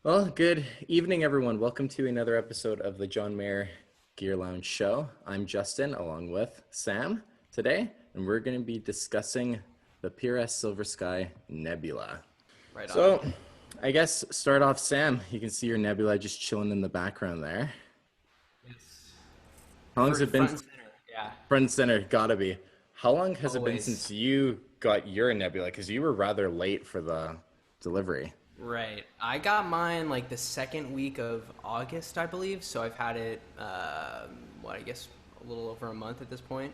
Well, good evening, everyone. Welcome to another episode of the John Mayer Gear Lounge Show. I'm Justin, along with Sam today, and we're going to be discussing the PRS Silver Sky Nebula. Right on. So, I guess start off, Sam. You can see your nebula just chilling in the background there. Yes. How long's it been? Front and center. Yeah, Front and center, gotta be. How long has it been since always. you got your nebula? Because you were rather late for the delivery. Right. I got mine like the second week of August, I believe. So I've had it, I guess a little over a month at this point.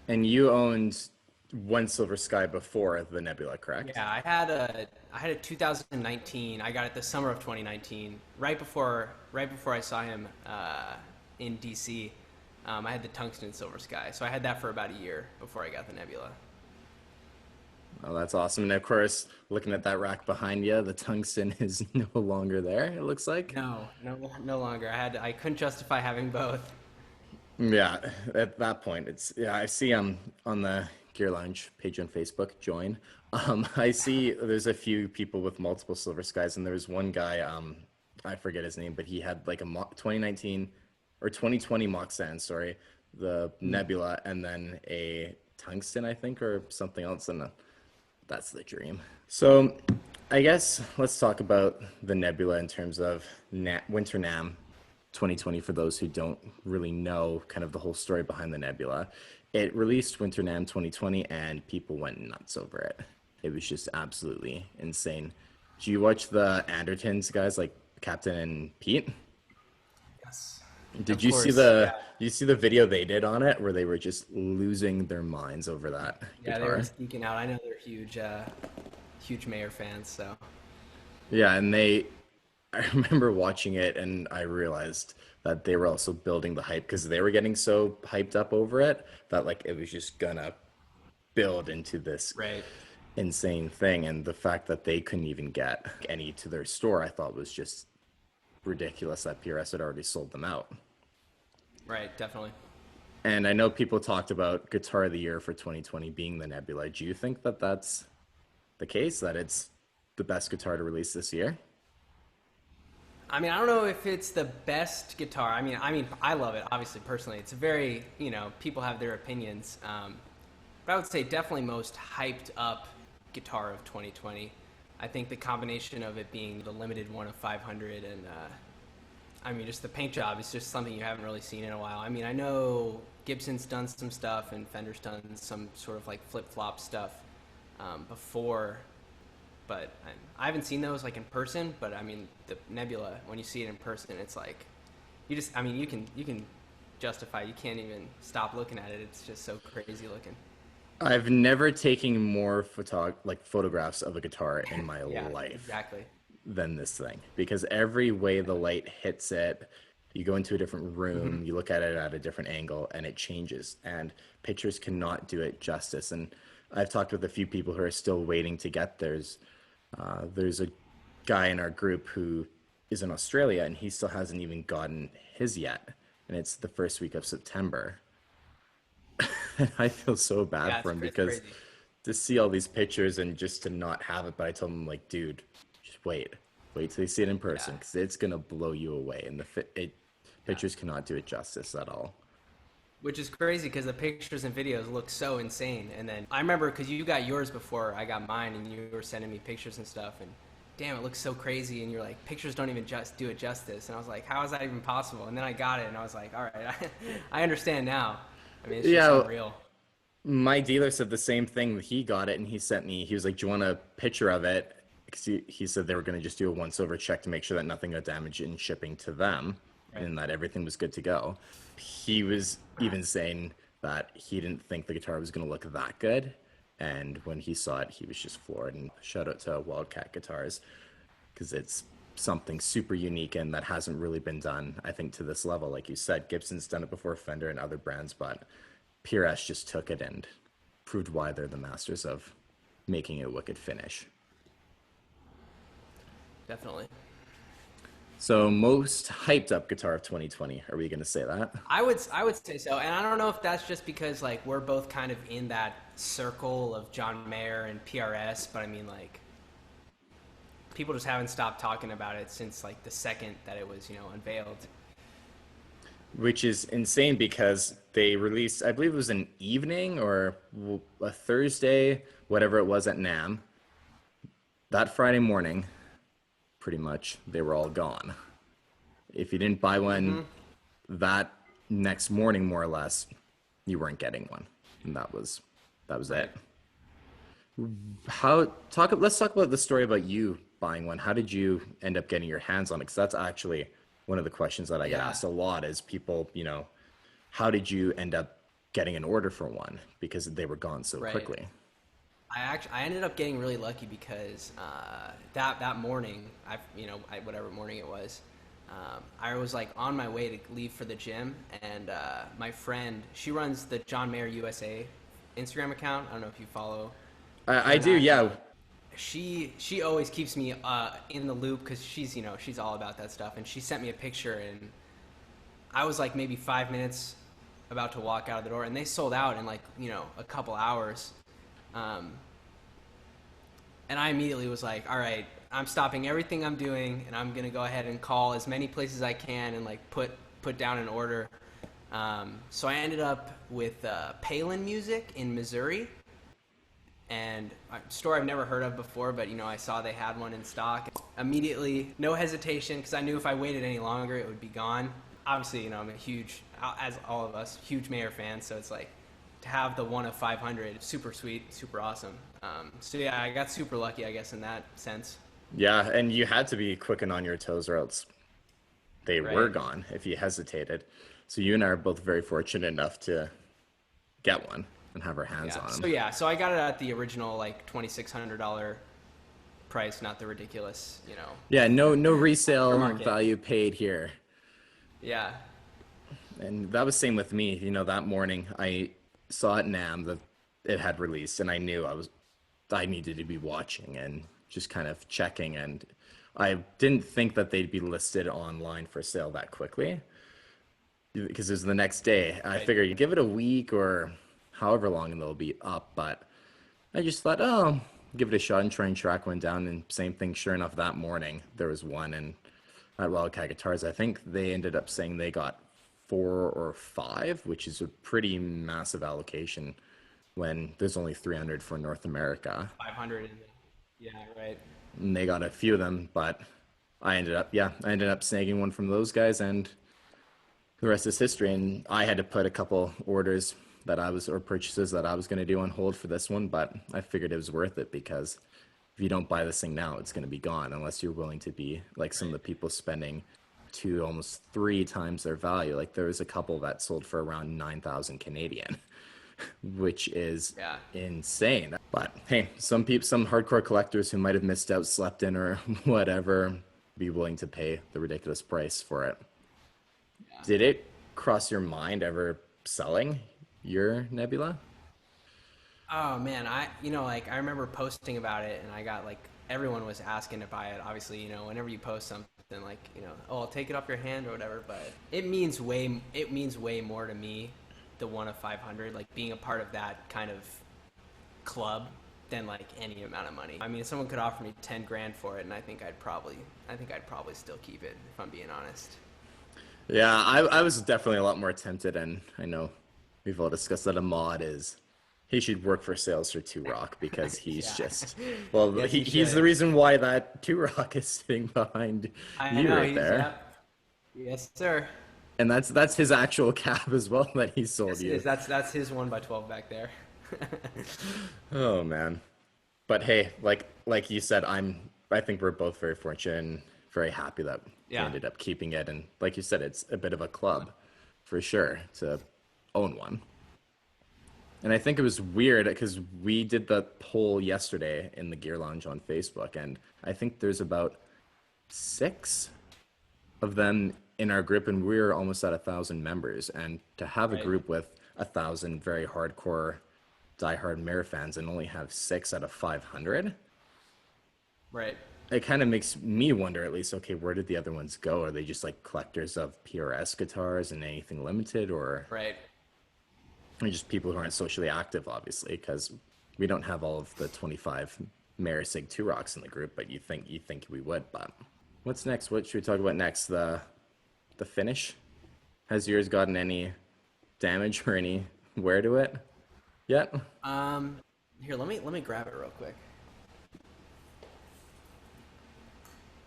And you owned one Silver Sky before the nebula, correct? Yeah, I had a 2019. I got it the summer of 2019, right before I saw him in DC. I had the tungsten Silver Sky, so I had that for about a year before I got the Nebula. Oh, that's awesome. And of course, looking at that rack behind you, the tungsten is no longer there, it looks like. No, no longer. I couldn't justify having both. Yeah, at that point, yeah, I see on the Gear Lounge page on Facebook, join. I see there's a few people with multiple Silver Skies, and there was one guy, I forget his name, but he had like a 2019 or 2020 Mach Sand, sorry, the Nebula, and then a tungsten, I think, or something else, and that's the dream. So, I guess let's talk about the Nebula in terms of Winter Nam 2020 for those who don't really know kind of the whole story behind the Nebula. It released Winter Nam 2020 and people went nuts over it. It was just absolutely insane. Do you watch the Andertons guys like Captain and Pete? Yes. Did Of you see course, the yeah. you see the video they did on it where they were just losing their minds over that Yeah, they were guitar? geeking out. I know they're huge Mayer fans, so. Yeah, and I remember watching it and I realized that they were also building the hype because they were getting so hyped up over it that like it was just gonna build into this Right. insane thing. And the fact that they couldn't even get any to their store, I thought was just ridiculous that PRS had already sold them out. Right, definitely. And I know people talked about Guitar of the Year for 2020 being the Nebula. Do you think that that's the case, that it's the best guitar to release this year? I mean, I don't know if it's the best guitar. I mean, I love it. Obviously, personally, it's a very, people have their opinions. But I would say definitely most hyped up guitar of 2020. I think the combination of it being the limited one of 500 and I mean, just the paint job is just something you haven't really seen in a while. I mean, I know Gibson's done some stuff and Fender's done some sort of like flip flop stuff before, but I haven't seen those like in person. But I mean, the Nebula, when you see it in person, it's like I mean, you can justify. You can't even stop looking at it. It's just so crazy looking. I've never taken more photographs of a guitar in my Yeah, life exactly. than this thing because every way the light hits it, you go into a different Hmm. room, you look at it at a different angle, and it changes. And pictures cannot do it justice. And I've talked with a few people who are still waiting to get theirs. There's a guy in our group who is in Australia, and he still hasn't even gotten his yet, and it's the first week of September. I feel so bad Yeah, for him it's because crazy. to see all these pictures and just to not have it, but I told him like, dude, just wait till you see it in person Yeah. because it's gonna blow you away. And Yeah. pictures cannot do it justice at all. Which is crazy because the pictures and videos look so insane. And then I remember because you got yours before I got mine, and you were sending me pictures and stuff. And damn, it looks so crazy. And you're like, pictures don't even just do it justice. And I was like, how is that even possible? And then I got it, and I was like, all right, I understand now. I mean, it's just Yeah, unreal. my dealer said the same thing. He got it and he sent me. He was like, "Do you want a picture of it?" Because he said they were going to just do a once over check to make sure that nothing got damaged in shipping to them Right. and that everything was good to go. He was even saying that he didn't think the guitar was going to look that good. And when he saw it, he was just floored. And shout out to Wildcat Guitars because it's something super unique and that hasn't really been done, I think, to this level. Like you said, Gibson's done it before, Fender and other brands, but PRS just took it and proved why they're the masters of making a wicked finish. Definitely. So most hyped up guitar of 2020. Are we going to say that? I would say so, and I don't know if that's just because like we're both kind of in that circle of John Mayer and PRS, but I mean like people just haven't stopped talking about it since like the second that it was, unveiled. Which is insane because they released, I believe it was an evening or a Thursday, whatever it was at Namm. That Friday morning, pretty much, they were all gone. If you didn't buy one that next morning, more or less, you weren't getting one, and that was Right. it. Let's talk about the story about you buying one. How did you end up getting your hands on it? Because that's actually one of the questions that I get Yeah. asked a lot is people, how did you end up getting an order for one? Because they were gone so Right. quickly. I ended up getting really lucky because that morning, whatever morning it was, I was like on my way to leave for the gym, and my friend, she runs the John Mayer USA Instagram account. I don't know if you follow her I in do, that. yeah. She always keeps me in the loop because she's all about that stuff, and she sent me a picture, and I was like maybe 5 minutes about to walk out of the door, and they sold out in like a couple hours. Um, and I immediately was like, all right, I'm stopping everything I'm doing, and I'm gonna go ahead and call as many places I can and like put down an order. So I ended up with Palin Music in Missouri, and a store I've never heard of before, but I saw they had one in stock. Immediately, no hesitation, because I knew if I waited any longer, it would be gone. Obviously, I'm a huge, as all of us, huge Mayer fan, so it's like to have the one of 500, super sweet, super awesome. So yeah, I got super lucky, I guess, in that sense. Yeah, and you had to be quick and on your toes or else they were Right. gone if you hesitated. So you and I are both very fortunate enough to get one and have our hands Yeah. on So them. yeah, so I got it at the original like $2,600 price, not the ridiculous, Yeah, no resale aftermarket. value paid here. Yeah. And that was same with me. That morning I saw it Nam that it had released, and I knew I needed to be watching and just kind of checking. And I didn't think that they'd be listed online for sale that quickly because it was the next day. I Right. figured you give it a week or however long and they'll be up. But I just thought, oh, give it a shot and try and track one down. And same thing, sure enough, that morning there was one. And at Wildcat Guitars, I think they ended up saying they got four or five, which is a pretty massive allocation when there's only 300 for North America. 500 in yeah, right. And they got a few of them, but I ended up snagging one from those guys, and the rest is history. And I had to put a couple orders or purchases that I was going to do on hold for this one, but I figured it was worth it because if you don't buy this thing now, it's going to be gone unless you're willing to be like some of Right. the people spending two, almost three times their value. Like there was a couple that sold for around 9,000 Canadian, which is Yeah. insane. But hey, some hardcore collectors who might have missed out, slept in, or whatever, be willing to pay the ridiculous price for it. Yeah. Did it cross your mind ever selling your Nebula? Oh man, like I remember posting about it, and I got like everyone was asking to buy it. Obviously, whenever you post something like, oh, I'll take it off your hand or whatever, but it means way more to me, the one of 500, like being a part of that kind of club than like any amount of money. I mean, if someone could offer me 10 grand for it, and I think I'd probably still keep it if I'm being honest. Yeah, I was definitely a lot more tempted, and I know we've all discussed that Ahmad is he should work for sales for Two Rock because he's Yeah. just well Yes, he he's the should. reason why that Two Rock is sitting behind I you know right he's there. yep. Yes, sir. And that's his actual cab as well that he sold Yes, it you. is. That's his 1 by 12 back there. Oh man. But hey, like you said, I think we're both very fortunate and very happy that we Yeah. ended up keeping it. And like you said, it's a bit of a club for sure to own one. And I think it was weird because we did the poll yesterday in the Gear Lounge on Facebook, and I think there's about six of them in our group, and we're almost at 1,000 members. And to have a Right. group with 1,000 very hardcore, diehard Mare fans and only have six out of 500, Right. it kind of makes me wonder at least, okay, where did the other ones go? Are they just like collectors of PRS guitars and anything limited, or Right. just people who aren't socially active, obviously, because we don't have all of the 25 Mayor Sig Two Rocks in the group, but you think we would. But what's next? What should we talk about next? The finish. Has yours gotten any damage or any wear to it yet? Um, Here, let me grab it real quick.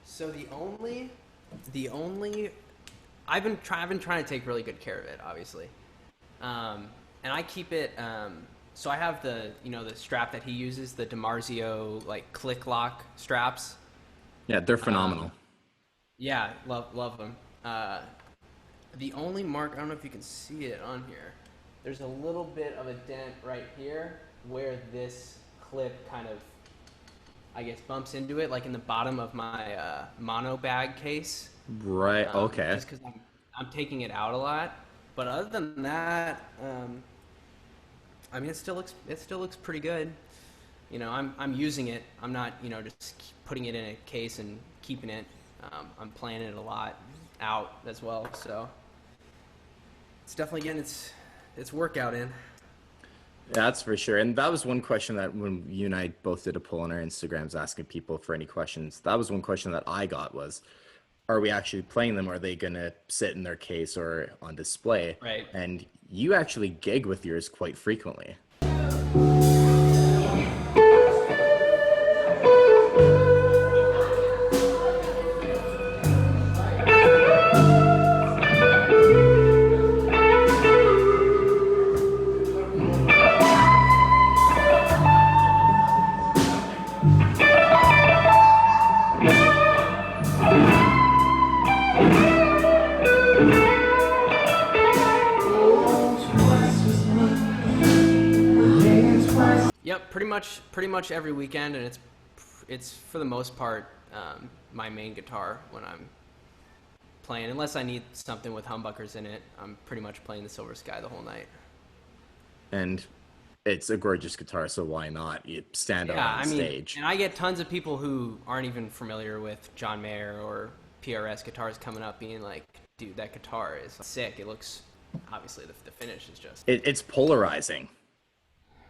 So the only I've been trying to take really good care of it, obviously, and I keep it. So I have the strap that he uses, the DiMarzio like click lock straps. Yeah, they're Um, phenomenal. yeah, love them. The only mark, I don't know if you can see it on here. There's a little bit of a dent right here where this clip kind of, I guess, bumps into it, like in the bottom of my mono bag case. Right. Okay. Just because I'm taking it out a lot. But other than that, I mean, it still looks pretty good. I'm using it. I'm not just putting it in a case and keeping it. I'm playing it a lot out as well. So it's definitely getting its workout in. That's for sure. And that was one question that when you and I both did a poll on our Instagrams asking people for any questions, that was one question that I got was, are we actually playing them? Are they going to sit in their case or on display? Right. And you actually gig with yours quite frequently. Yep, pretty much every weekend, and it's for the most part my main guitar when I'm playing. Unless I need something with humbuckers in it, I'm pretty much playing the Silver Sky the whole night. And it's a gorgeous guitar, so why not? You stand out Yeah, on I mean, stage. and I get tons of people who aren't even familiar with John Mayer or PRS guitars coming up, being like, "Dude, that guitar is sick. It looks obviously the finish is just It's polarizing.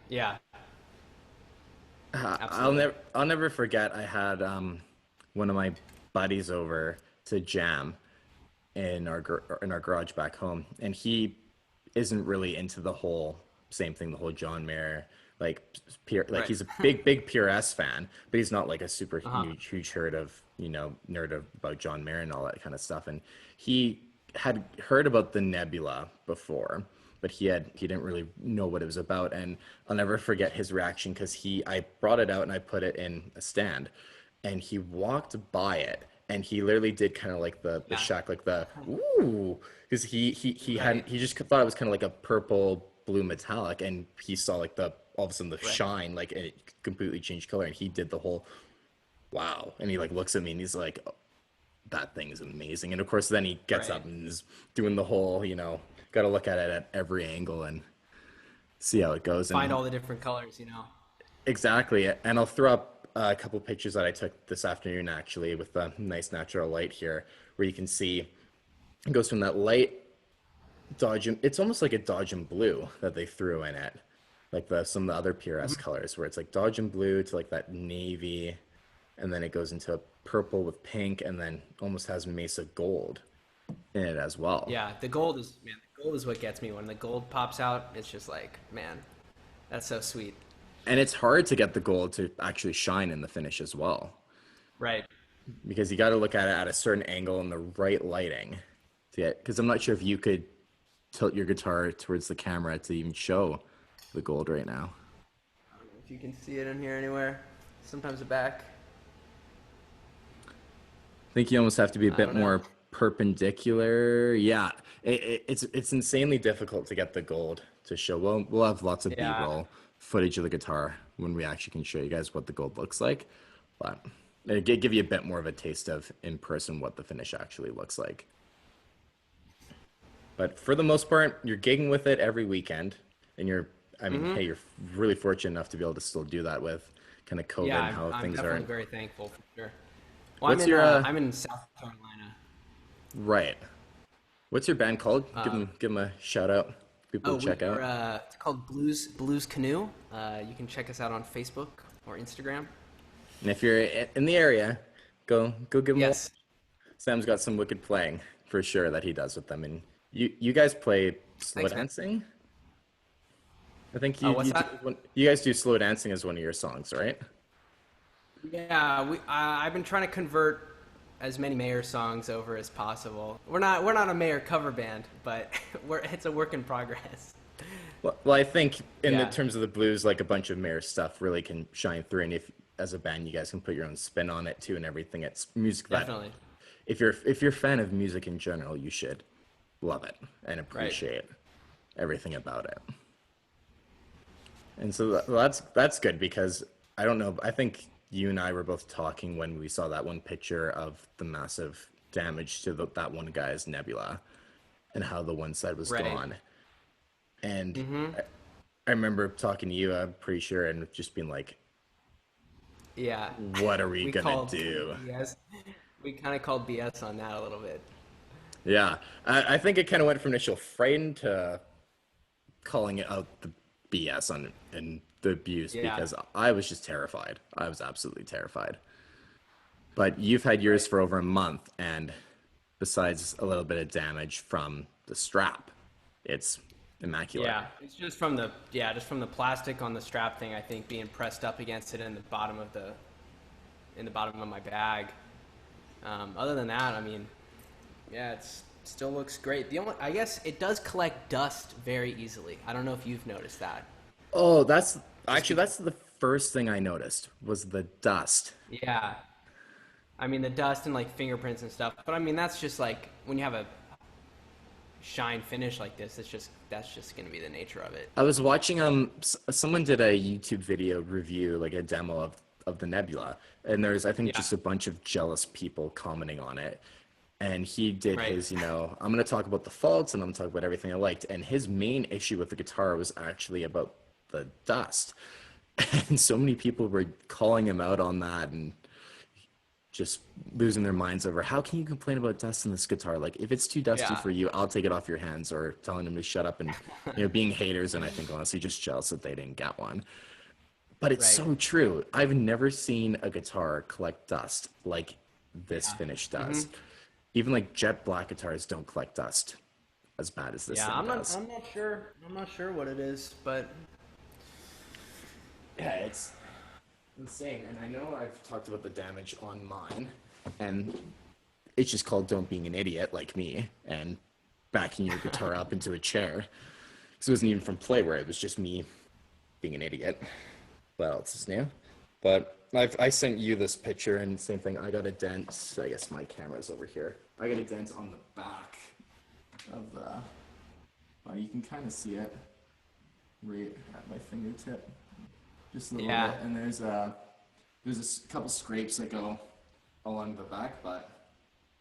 yeah, I'll absolutely." never forget. I had one of my buddies over to jam in our garage back home, and he isn't really into the whole same thing, the whole John Mayer like like Right. he's a big PRS fan, but he's not like a super Uh-huh. huge herd of nerd about John Mayer and all that kind of stuff. And he had heard about the Nebula before, but he didn't really know what it was about. And I'll never forget his reaction because he I brought it out and I put it in a stand, and he walked by it and he literally did kind of like the Yeah. shack like the ooh because he Right. had he just thought it was kind of like a purple blue metallic, and he saw like the all of a sudden the Right. shine like and it completely changed color, and he did the whole wow, and he like looks at me and he's like, "Oh, that thing is amazing." And of course then he gets Right. up and is doing the whole got to look at it at every angle and see how it goes. Find And all the different colors. exactly. And I'll throw up a couple pictures that I took this afternoon actually with a nice natural light here where you can see it goes from that light dodge and it's almost like a dodge and blue that they threw in it. Like some of the other PRS colors where it's like dodge and blue to like that navy, and then it goes into a purple with pink and then almost has Mesa gold in it as well. Yeah, the gold is what gets me. When the gold pops out, it's just like, man, that's so sweet. And it's hard to get the gold to actually shine in the finish as well Right. because you got to look at it at a certain angle and the right lighting to get. Because I'm not sure if you could tilt your guitar towards the camera to even show the gold right now. I don't know if you can see it in here anywhere. Sometimes the back. I think you almost have to be a I bit don't know. more perpendicular. Yeah, it's insanely difficult to get the gold to show. We'll have lots of Yeah. B-roll footage of the guitar when we actually can show you guys what the gold looks like, but it'll give you a bit more of a taste of in person what the finish actually looks like. But for the most part, you're gigging with it every weekend, and I mean, hey, you're really fortunate enough to be able to still do that with kind of COVID Yeah, and how I'm things definitely are. very thankful for sure. Well, What's your I'm in South Carolina. right? What's your band called? Uh, Give them a shout out. People oh, to we check are. out. It's called Blues Canoe. You can check us out on Facebook or Instagram. And if you're in the area, go give him a watch. Yes. Sam's got some wicked playing for sure that he does with them. And you guys play slow Thanks, man. dancing? I think What's that? you guys do slow dancing as one of your songs, right? Yeah, I've been trying to convert as many Mayer songs over as possible. We're not a Mayer cover band, but it's a work in progress. Well, I think in the Yeah, terms of the blues, like a bunch of Mayer stuff really can shine through, and if as a band you guys can put your own spin on it too, and everything. It's music that definitely. if you're a fan of music in general, you should love it and Right. appreciate everything about it. And so that's good because I don't know. I think you and I were both talking when we saw that one picture of the massive damage to that one guy's Nebula and how the one side was Right. gone. And Mm-hmm. I remember talking to you, I'm pretty sure, and just being like, Yeah. what are we We gonna called do? BS. We kind of called BS on that a little bit. Yeah. I think it kind of went from initial frightened to calling it out the BS on and the abuse Yeah. because I was just terrified. I was absolutely terrified. But you've had Right. yours for over a month, and besides a little bit of damage from the strap, it's immaculate. Yeah, it's just from the plastic on the strap thing. I think being pressed up against it in the bottom of my bag. Other than that, I mean, yeah, it's still looks great. The only I guess it does collect dust very easily. I don't know if you've noticed that. Oh, that's Just actually be, that's the first thing I noticed was the dust. yeah, I mean the dust and like fingerprints and stuff. But I mean that's just like when you have a shine finish like this. That's just gonna be the nature of it. I was watching someone did a YouTube video review like a demo of the Nebula, and there's I think Yeah. just a bunch of jealous people commenting on it. And he did Right. his, I'm going to talk about the faults and I'm going to talk about everything I liked. And his main issue with the guitar was actually about the dust. And so many people were calling him out on that and just losing their minds over how can you complain about dust in this guitar? Like if it's too dusty Yeah. for you, I'll take it off your hands, or telling him to shut up and being haters, and I think honestly just jealous that they didn't get one. But it's Right. so true. I've never seen a guitar collect dust like this Yeah. finish Hmm. does. Even like jet black guitars don't collect dust as bad as this Yeah. thing I'm not. does. I'm not sure. I'm not sure what it is, but Yeah, it's insane. And I know I've talked about the damage on mine, and it's just called don't being an idiot like me and backing your guitar up into a chair. Because it wasn't even from playware, it was just me being an idiot. What else is new? But I sent you this picture, and same thing. I got a dent. I guess my camera's over here. I got a dent on the back of the. Well, you can kind of see it right at my fingertip, just a little yeah. bit. And there's a couple scrapes that go along the back. But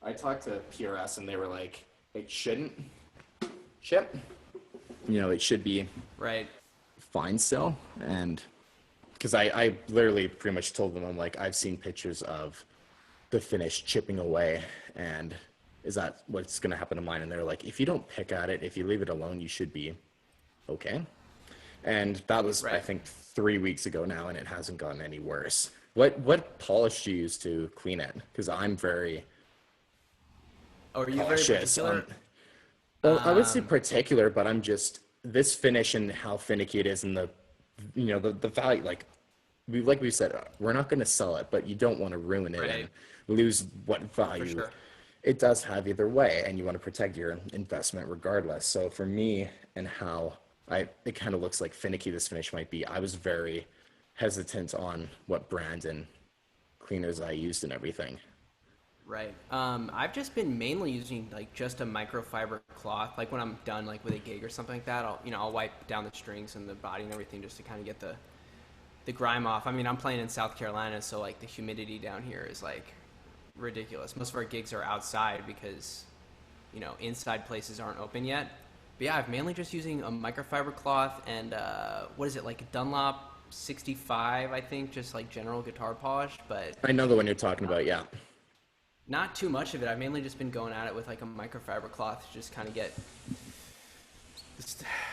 I talked to PRS, and they were like, it shouldn't chip. It should be Right. fine still. And because I literally pretty much told them, I'm like, I've seen pictures of the finish chipping away, and is that what's going to happen to mine? And they're like, if you don't pick at it, if you leave it alone, you should be okay. And that was, I Right. think, 3 weeks ago now, and it hasn't gotten any worse. What polish do you use to clean it? Because I'm very Oh, are you very cautious particular? on. Well, I would say Um, particular, but I'm just this finish and how finicky it is, and the value. Like we said, we're not going to sell it, but you don't want to ruin it and right. lose what For value sure. it does have either way, and you want to protect your investment regardless. So for me and how it kind of looks like finicky this finish might be, I was very hesitant on what brand and cleaners I used and everything. Right. I've just been mainly using like just a microfiber cloth. Like when I'm done like with a gig or something like that, I'll wipe down the strings and the body and everything just to kind of get the grime off. I mean, I'm playing in South Carolina, so like the humidity down here is like ridiculous. Most of our gigs are outside because inside places aren't open yet. But yeah, I've mainly just using a microfiber cloth and what is it like Dunlop 65, I think, just like general guitar polish, but I know the one you're talking about, yeah. not too much of it. I've mainly just been going at it with like a microfiber cloth to just kind of get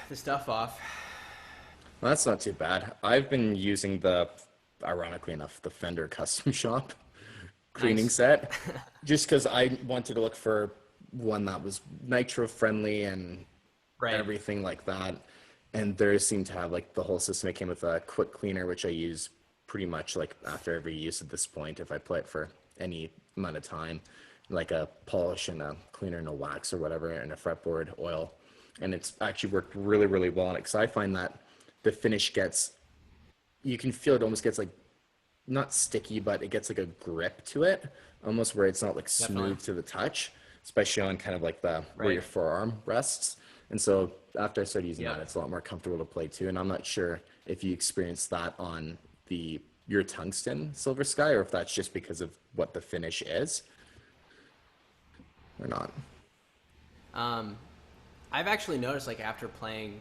the stuff off. Well, that's not too bad. I've been using the ironically enough, the Fender Custom Shop cleaning Nice. set, just because I wanted to look for one that was nitro friendly and Right. everything like that. And theirs seemed to have like the whole system. It came with a quick cleaner, which I use pretty much like after every use at this point, if I play it for any amount of time, like a polish and a cleaner and a wax or whatever, and a fretboard oil. And it's actually worked really, really well on it, because I find that the finish gets, you can feel it almost gets like not sticky, but it gets like a grip to it, almost where it's not like Definitely. smooth to the touch, especially on kind of like the where your Right. forearm rests. And so after I started using that, Yep. it's a lot more comfortable to play too. And I'm not sure if you experienced that on the your tungsten Silver Sky, or if that's just because of what the finish is or not. Um, I've actually noticed like after playing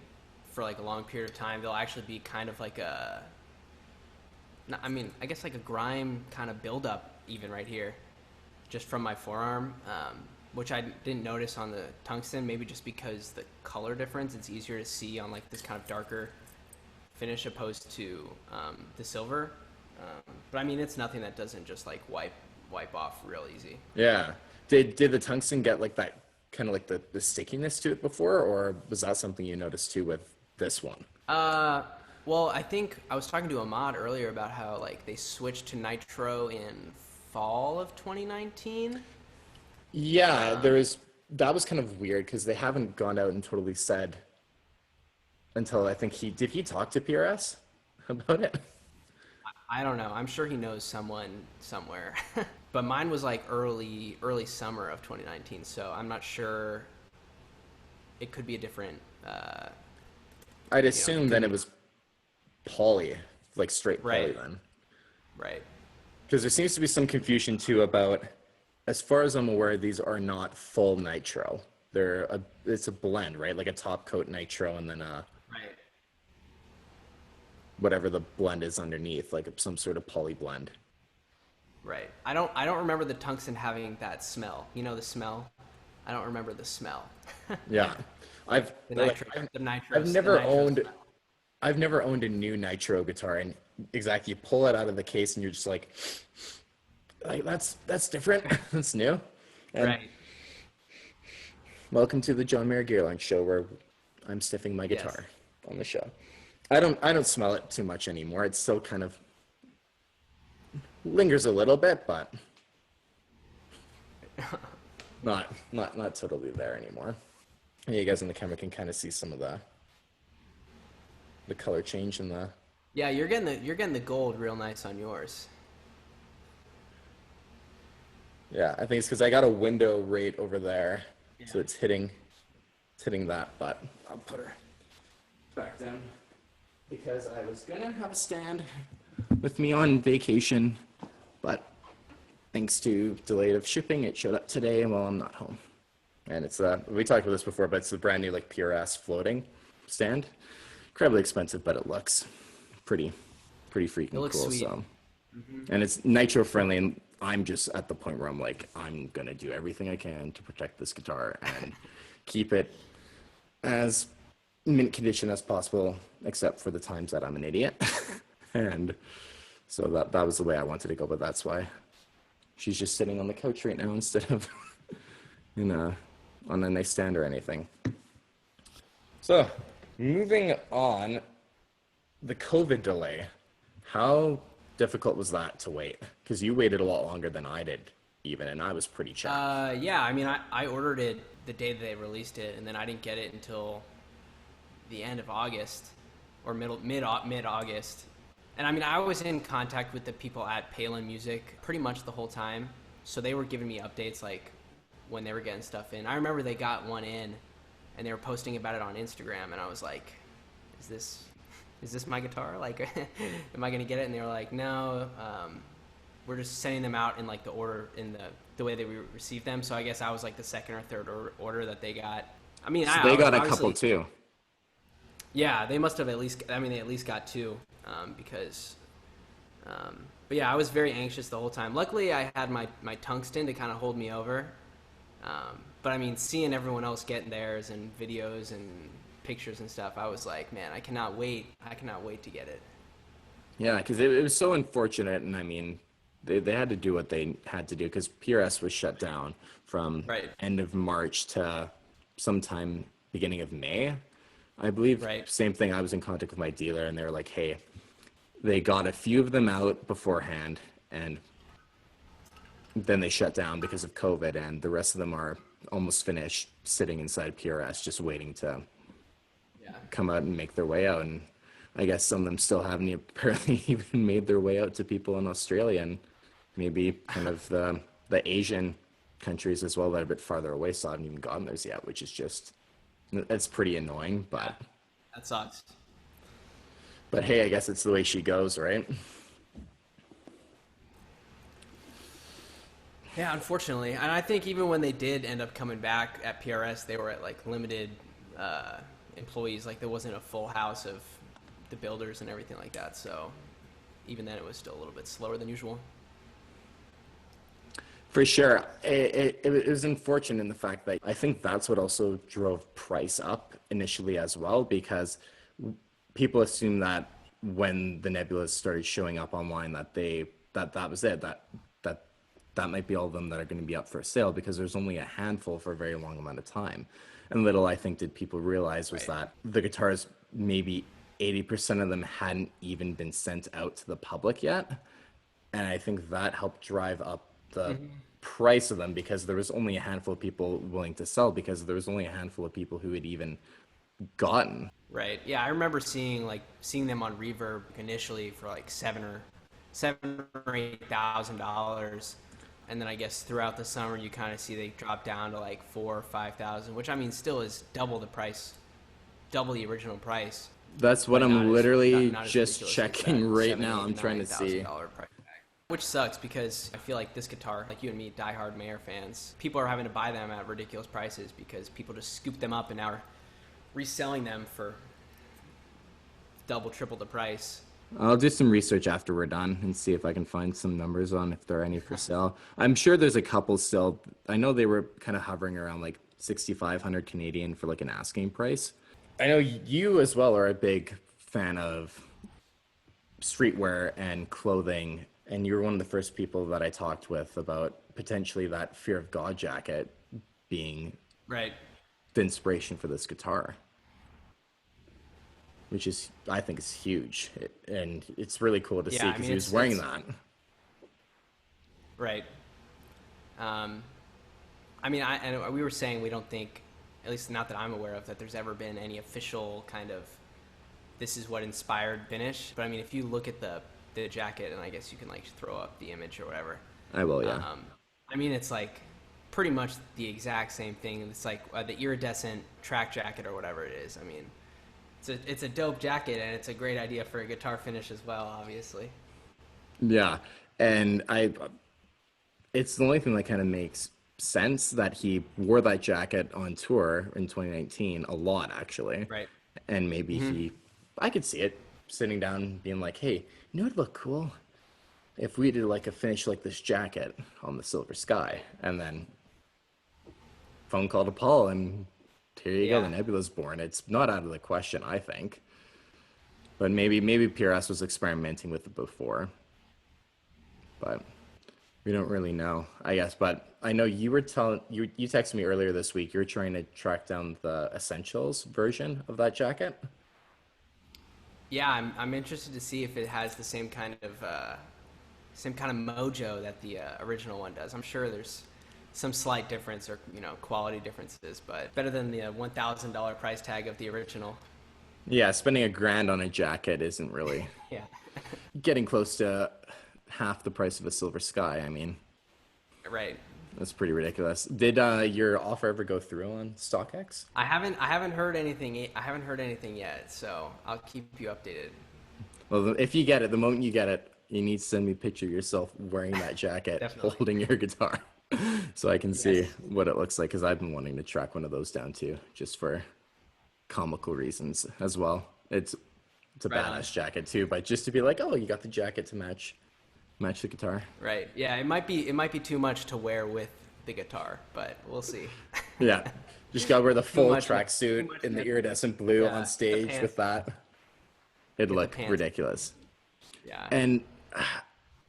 for like a long period of time, there'll actually be kind of like a, I mean, I guess like a grime kind of buildup even right here, just from my forearm, which I didn't notice on the tungsten. Maybe just because the color difference, it's easier to see on like this kind of darker finish opposed to the silver. But I mean, it's nothing that doesn't just like wipe off real easy. Yeah. Did the tungsten get like that kind of like the stickiness to it before, or was that something you noticed too with this one? Uh, well, I think I was talking to Ahmad earlier about how like they switched to nitro in fall of 2019. Yeah, there is, that was kind of weird because they haven't gone out and totally said until I think he talk to PRS about it? I don't know. I'm sure he knows someone somewhere. But mine was like early summer of 2019, so I'm not sure. It could be a different, I'd it assume could then it be was poly, like straight poly right, then. right, Because there seems to be some confusion too about, as far as I'm aware, these are not full nitro. It's a blend, right? Like a top coat nitro and then right. whatever the blend is underneath, like some sort of poly blend. Right. I don't remember the tungsten having that smell. You know the smell? I don't remember the smell. Yeah, I've The like nitro, the I've nitros, the never nitro owned smell. I've never owned a new nitro guitar, and exactly, you pull it out of the case and you're just like that's different. That's new. And Right. welcome to the John Mayer Gearline show, where I'm sniffing my Yes. guitar on the show. I don't smell it too much anymore. It still kind of lingers a little bit, but not totally there anymore. And you guys in the camera can kind of see some of the color change in the. Yeah, you're getting the gold real nice on yours. Yeah, I think it's because I got a window right over there, Yeah. so it's hitting that. But I'll put her back down because I was gonna have a stand with me on vacation, but thanks to delay of shipping, it showed up today while I'm not home. And it's we talked about this before, but it's the brand new like PRS floating stand. Incredibly expensive, but it looks pretty pretty It freaking looks cool. sweet. So, and it's nitro friendly, and I'm just at the point where I'm like, I'm gonna do everything I can to protect this guitar and keep it as mint condition as possible, except for the times that I'm an idiot. And so that was the way I wanted to go, but that's why she's just sitting on the couch right now instead of in a on a nice stand or anything. So, moving on, the COVID delay. How difficult was that to wait? Because you waited a lot longer than I did, even, and I was pretty chapped. Yeah, I mean, I ordered it the day that they released it, and then I didn't get it until the end of August or mid August. And I mean, I was in contact with the people at Palin Music pretty much the whole time, so they were giving me updates like when they were getting stuff in. I remember they got one in, and they were posting about it on Instagram, and I was like, "Is this my guitar? Like, am I gonna get it?" And they were like, "No, we're just sending them out in like the order in the way that we received them." So I guess I was like the second or third order that they got. I mean, So I they was got a couple obviously, too. yeah, they must have at least. I mean, they at least got two, because. But yeah, I was very anxious the whole time. Luckily, I had my tungsten to kind of hold me over. But I mean, seeing everyone else getting theirs and videos and pictures and stuff, I was like, man, I cannot wait. I cannot wait to get it. Yeah, because it was so unfortunate, and I mean, they had to do what they had to do because PRS was shut down from Right. end of March to sometime beginning of May, I believe. Right. Same thing. I was in contact with my dealer, and they were like, "Hey, they got a few of them out beforehand, and then they shut down because of COVID, and the rest of them are almost finished sitting inside PRS, just waiting to Yeah. come out and make their way out." And I guess some of them still haven't apparently even made their way out to people in Australia and maybe kind of the Asian countries as well that are a bit farther away, so I haven't even gotten theirs yet, which is just that's pretty annoying. Yeah. That sucks. But hey, I guess it's the way she goes, right? Yeah, unfortunately, and I think even when they did end up coming back at PRS, they were at like limited employees. Like there wasn't a full house of the builders and everything like that. So even then, it was still a little bit slower than usual. For sure. It was unfortunate in the fact that I think that's what also drove price up initially as well, because people assume that when the nebulas started showing up online that that was it, that that might be all of them that are going to be up for sale because there's only a handful for a very long amount of time. And little I think did people realize was Right. that the guitars, maybe 80% of them hadn't even been sent out to the public yet. And I think that helped drive up the price of them because there was only a handful of people willing to sell because there was only a handful of people who had even gotten. Right. Yeah, I remember seeing them on Reverb initially for like $7,000 or $8,000, and then I guess throughout the summer you kind of see they drop down to like 4 or 5,000, which I mean still is double the price, double the original price, That's what but I'm literally not as just ridiculous as checking that right seven, now. eight, I'm trying to see. $9,000 price tag. Which sucks because I feel like this guitar, like you and me, diehard Mayer fans, people are having to buy them at ridiculous prices because people just scoop them up and now are reselling them for double, triple the price. I'll do some research after we're done and see if I can find some numbers on if there are any for sale. I'm sure there's a couple still. I know they were kind of hovering around like 6,500 Canadian for like an asking price. I know you as well are a big fan of streetwear and clothing, and you were one of the first people that I talked with about potentially that Fear of God jacket being Right. the inspiration for this guitar, which is I think is huge, and it's really cool to see Yeah, I because mean, he was wearing that. Right. I mean, and we were saying we don't think, at least not that I'm aware of, that there's ever been any official kind of this is what inspired finish. But I mean, if you look at the jacket, and I guess you can like throw up the image or whatever. I will, yeah. I mean, it's like pretty much the exact same thing. It's like the iridescent track jacket or whatever it is. I mean, it's a dope jacket, and it's a great idea for a guitar finish as well, obviously. Yeah, and it's the only thing that kind of makes sense that he wore that jacket on tour in 2019 a lot actually, Right. and maybe I could see it sitting down being like, hey, you know what'd look cool if we did like a finish like this jacket on the Silver Sky, and then phone call to Paul, and here you go, Yeah. the Nebula's born. It's not out of the question, I think, but maybe PRS was experimenting with it before, but we don't really know, I guess. But I know you were telling you texted me earlier this week. You were trying to track down the Essentials version of that jacket. Yeah, I'm interested to see if it has the same kind of mojo that the original one does. I'm sure there's some slight difference or quality differences, but better than the $1,000 price tag of the original. Yeah, spending $1,000 on a jacket isn't really Yeah. getting close to half the price of a Silver Sky. I mean, Right. that's pretty ridiculous. Did your offer ever go through on StockX? I haven't heard anything. I haven't heard anything yet, so I'll keep you updated. Well, if you get it, the moment you get it, you need to send me a picture of yourself wearing that jacket, Definitely. holding your guitar, so I can see Yes. what it looks like. Because I've been wanting to track one of those down too, just for comical reasons as well. It's a Right on. badass jacket too, but just to be like, oh, you got the jacket to match the guitar. Right. Yeah, it might be too much to wear with the guitar, but we'll see. Yeah, just gotta wear the full much- too tracksuit much in the with- iridescent blue yeah, on the stage pants. with that. It'd the look pants. ridiculous. Yeah. And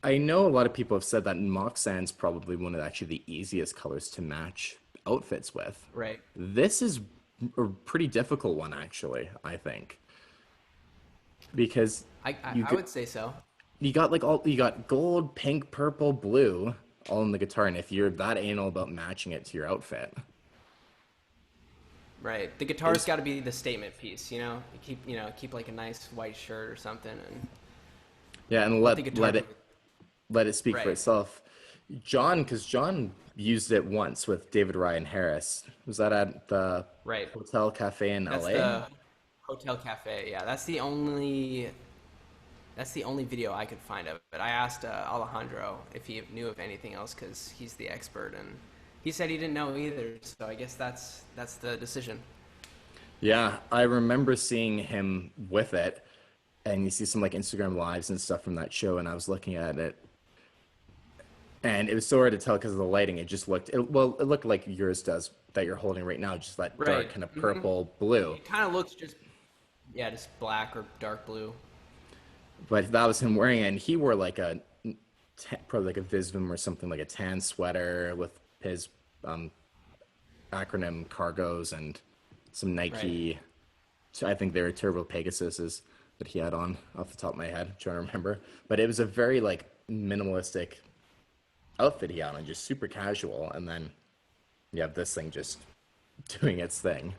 I know a lot of people have said that mock sand's probably one of actually the easiest colors to match outfits with. Right. This is a pretty difficult one, actually, I think, because you I could would say so. you got like all you got gold, pink, purple, blue all in the guitar, and if you're that anal about matching it to your outfit, Right. The guitar's it's got to be the statement piece, you know? Keep like a nice white shirt or something and yeah, and let the guitar do it. let it speak for Right. itself. John, because John used it once with David Ryan Harris. Was that at the Right. Hotel Cafe in That's LA? the Hotel Cafe. Yeah, that's the only video I could find of it. I asked Alejandro if he knew of anything else because he's the expert, and he said he didn't know either. So I guess that's the decision. Yeah, I remember seeing him with it, and you see some like Instagram lives and stuff from that show, and I was looking at it, and it was so hard to tell because of the lighting. Well, it looked like yours does that you're holding right now, just that dark Right. kind of purple blue. It kind of looks just yeah, just black or dark blue. But that was him wearing it, and he wore like probably like a Visvim or something, like a tan sweater with his um, acronym cargos and some Right. Nike. So I think they were Turbo Pegasuses that he had on off the top of my head. I'm trying to remember, but it was a very like minimalistic outfit he had on, just super casual. And then you have this thing just doing its thing.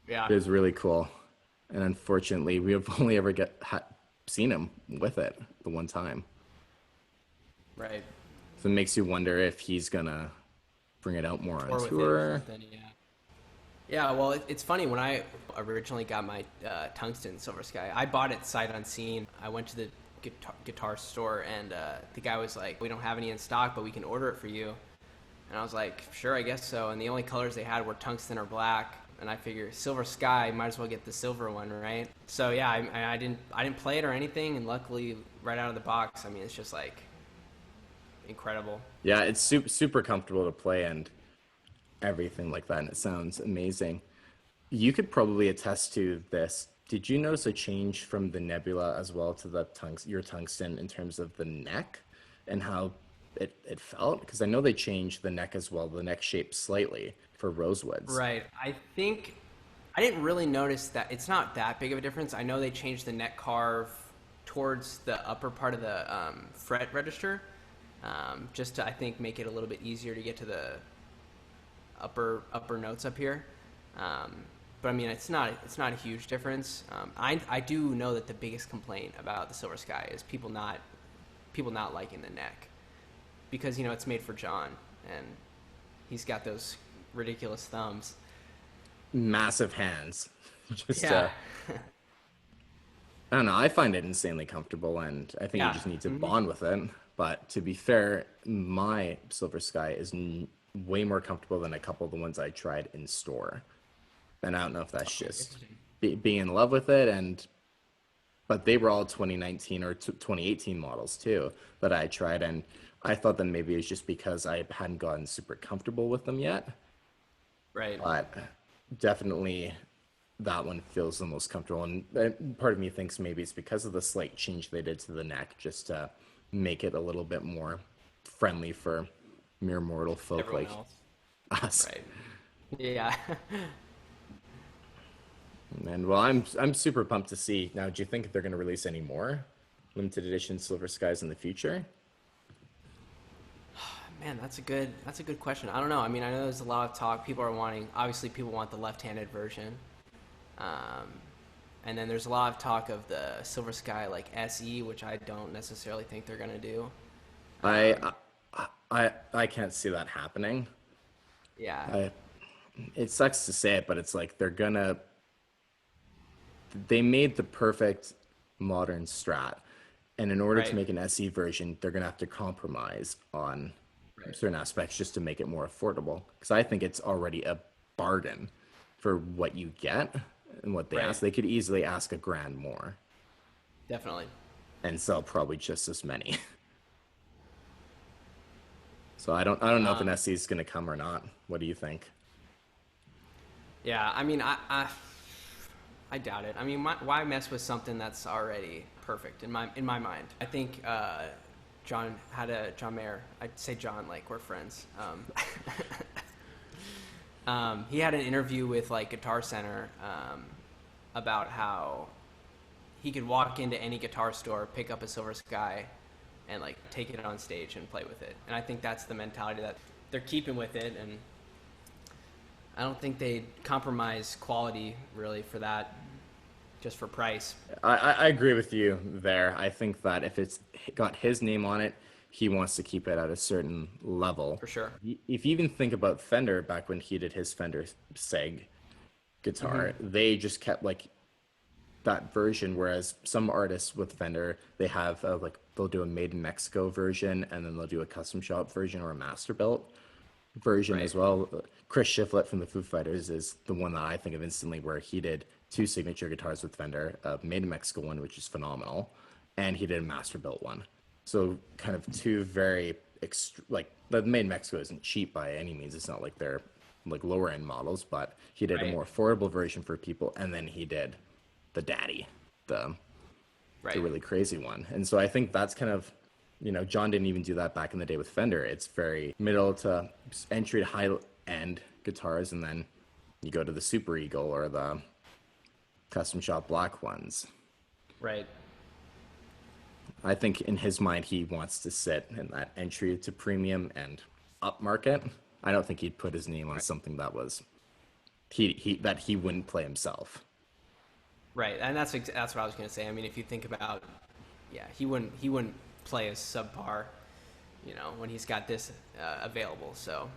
Yeah. It was really cool. And unfortunately, we have only ever seen him with it the one time. Right. So it makes you wonder if he's gonna bring it out more on Or with it or tour. something. Yeah. Yeah, well, it's funny. When I originally got my tungsten Silver Sky, I bought it sight unseen. I went to the guitar store, and the guy was like, "We don't have any in stock, but we can order it for you." And I was like, "Sure, I guess so." And the only colors they had were tungsten or black. And I figure Silver Sky, might as well get the silver one, right? So yeah, I didn't play it or anything, and luckily, right out of the box, I mean, it's just like incredible. Yeah, it's super comfortable to play and everything like that, and it sounds amazing. You could probably attest to this. Did you notice a change from the Nebula as well to your tungsten in terms of the neck and how it felt? Because I know they changed the neck as well, the neck shape slightly for Rosewoods. Right. I think I didn't really notice that it's not that big of a difference. I know they changed the neck carve towards the upper part of the fret register, just to I think make it a little bit easier to get to the upper notes up here. Um, but I mean, it's not a huge difference. I do know that the biggest complaint about the Silver Sky is people not liking the neck because it's made for John and he's got those ridiculous thumbs. Massive hands. Just Yeah. I don't know. I find it insanely comfortable, and I think you Yeah. just need to Hmm. bond with it. But to be fair, my Silver Sky is way more comfortable than a couple of the ones I tried in store. And I don't know if that's just Interesting. being in love with it, but they were all 2019 or 2018 models too that I tried, and I thought that maybe it was just because I hadn't gotten super comfortable with them yet. Right. But definitely that one feels the most comfortable. And part of me thinks maybe it's because of the slight change they did to the neck, just to make it a little bit more friendly for mere mortal folk Everyone like else. us. Right. Yeah. And well, I'm super pumped to see. Now, do you think they're going to release any more limited edition Silver Skies in the future? Man, that's a good question. I don't know. I mean, I know there's a lot of talk. Obviously, people want the left-handed version. Um, and then there's a lot of talk of the Silver Sky like SE, which I don't necessarily think they're gonna do. Um, I I can't see that happening. yeah. I It sucks to say it, but it's like they made the perfect modern Strat, and in order to Right. make an SE version, they're gonna have to compromise on Right. certain aspects just to make it more affordable. Because I think it's already a bargain for what you get and what they Right. ask. They could easily ask a grand more Definitely. and sell probably just as many. So I don't know if an Um, SE is gonna come or not. What do you think? yeah. I mean, I I doubt it. I mean, why mess with something that's already perfect in my mind? I think John Mayer. I'd say John like we're friends. He had an interview with like Guitar Center about how he could walk into any guitar store, pick up a Silver Sky, and like take it on stage and play with it. And I think that's the mentality that they're keeping with it. And I don't think they'd compromise quality really for that, just for price. I agree with you there. I think that if it's got his name on it, he wants to keep it at a certain level. For sure. If you even think about Fender back when he did his Fender Seg guitar, they just kept like that version, whereas some artists with Fender, they have like they'll do a made in Mexico version, and then they'll do a custom shop version or a master built version as well. Chris Shiflett from the Foo Fighters is the one that I think of instantly, where he did 2 signature guitars with Fender, a made in Mexico one, which is phenomenal, and he did a master built one. So kind of 2 very like the made in Mexico isn't cheap by any means. It's not like they're like lower end models, but he did a more affordable version for people, and then he did the daddy, the really crazy one. And so I think that's kind of, you know, John didn't even do that back in the day with Fender. It's very middle to entry to high end guitars, and then you go to the Super Eagle or the custom shop black ones. Right. I think in his mind he wants to sit in that entry to premium and up market. I don't think he'd put his name on something that was that he wouldn't play himself. Right, and that's what I was going to say. I mean, if you think about, he wouldn't play a subpar, you know, when he's got this available. So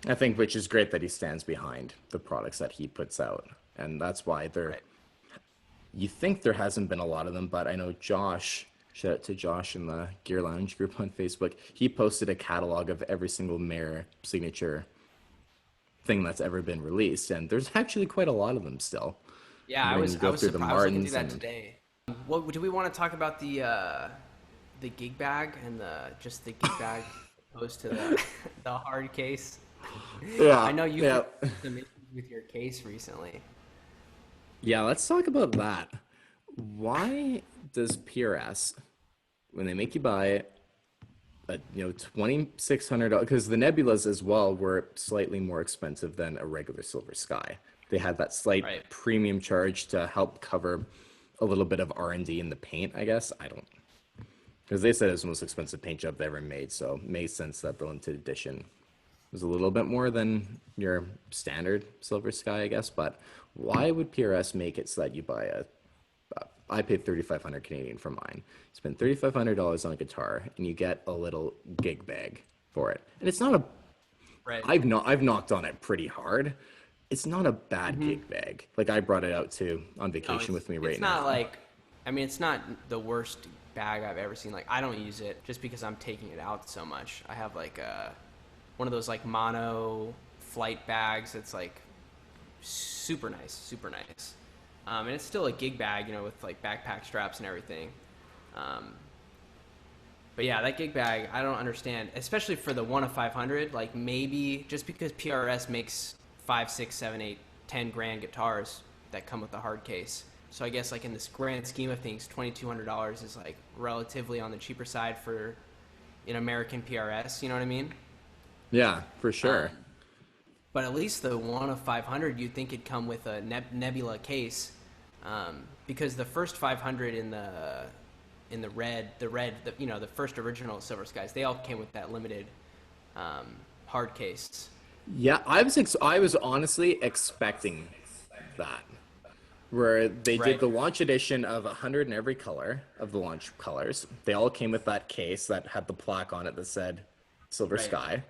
I think, which is great that he stands behind the products that he puts out, and that's why they're. Right. You think there hasn't been a lot of them, but I know Josh. Shout out to Josh in the Gear Lounge group on Facebook. He posted a catalog of every single Mayer signature thing that's ever been released, and there's actually quite a lot of them still. Yeah, I was surprised. I was looking through that today. What do we want to talk about the gig bag and the gig bag opposed to the hard case? Yeah, I know you had some issues with your case recently. Yeah, let's talk about that. Why does PRS, when they make you buy $2,600, because the Nebulas as well were slightly more expensive than a regular Silver Sky. They had that slight premium charge to help cover a little bit of R&D in the paint, I guess. Because they said it was the most expensive paint job they ever made, so it made sense that the limited edition was a little bit more than your standard Silver Sky, I guess. But why would PRS make it so that you buy I paid 3,500 Canadian for mine. Spend $3,500 on a guitar, and you get a little gig bag for it. And it's not a. Right. I've knocked on it pretty hard. It's not a bad gig bag. Like I brought it out on vacation with me right now. It's not like, I mean, it's not the worst bag I've ever seen. Like I don't use it just because I'm taking it out so much. I have like one of those like mono flight bags. That's like super nice, super nice. And it's still a gig bag, you know, with like backpack straps and everything. But yeah, that gig bag, I don't understand, especially for the 1 of 500. Like maybe just because PRS makes 5, 6, 7, 8, 10 grand guitars that come with the hard case. So I guess like in this grand scheme of things, $2,200 is like relatively on the cheaper side for an American PRS. You know what I mean? Yeah, for sure. But at least the 1 of 500, you'd think it'd come with a Nebula case. Because the first 500 in the red, the first original Silver Skies, they all came with that limited hard case. Yeah, I was honestly expecting that, where they did the launch edition of 100 in every color of the launch colors. They all came with that case that had the plaque on it that said Silver Sky,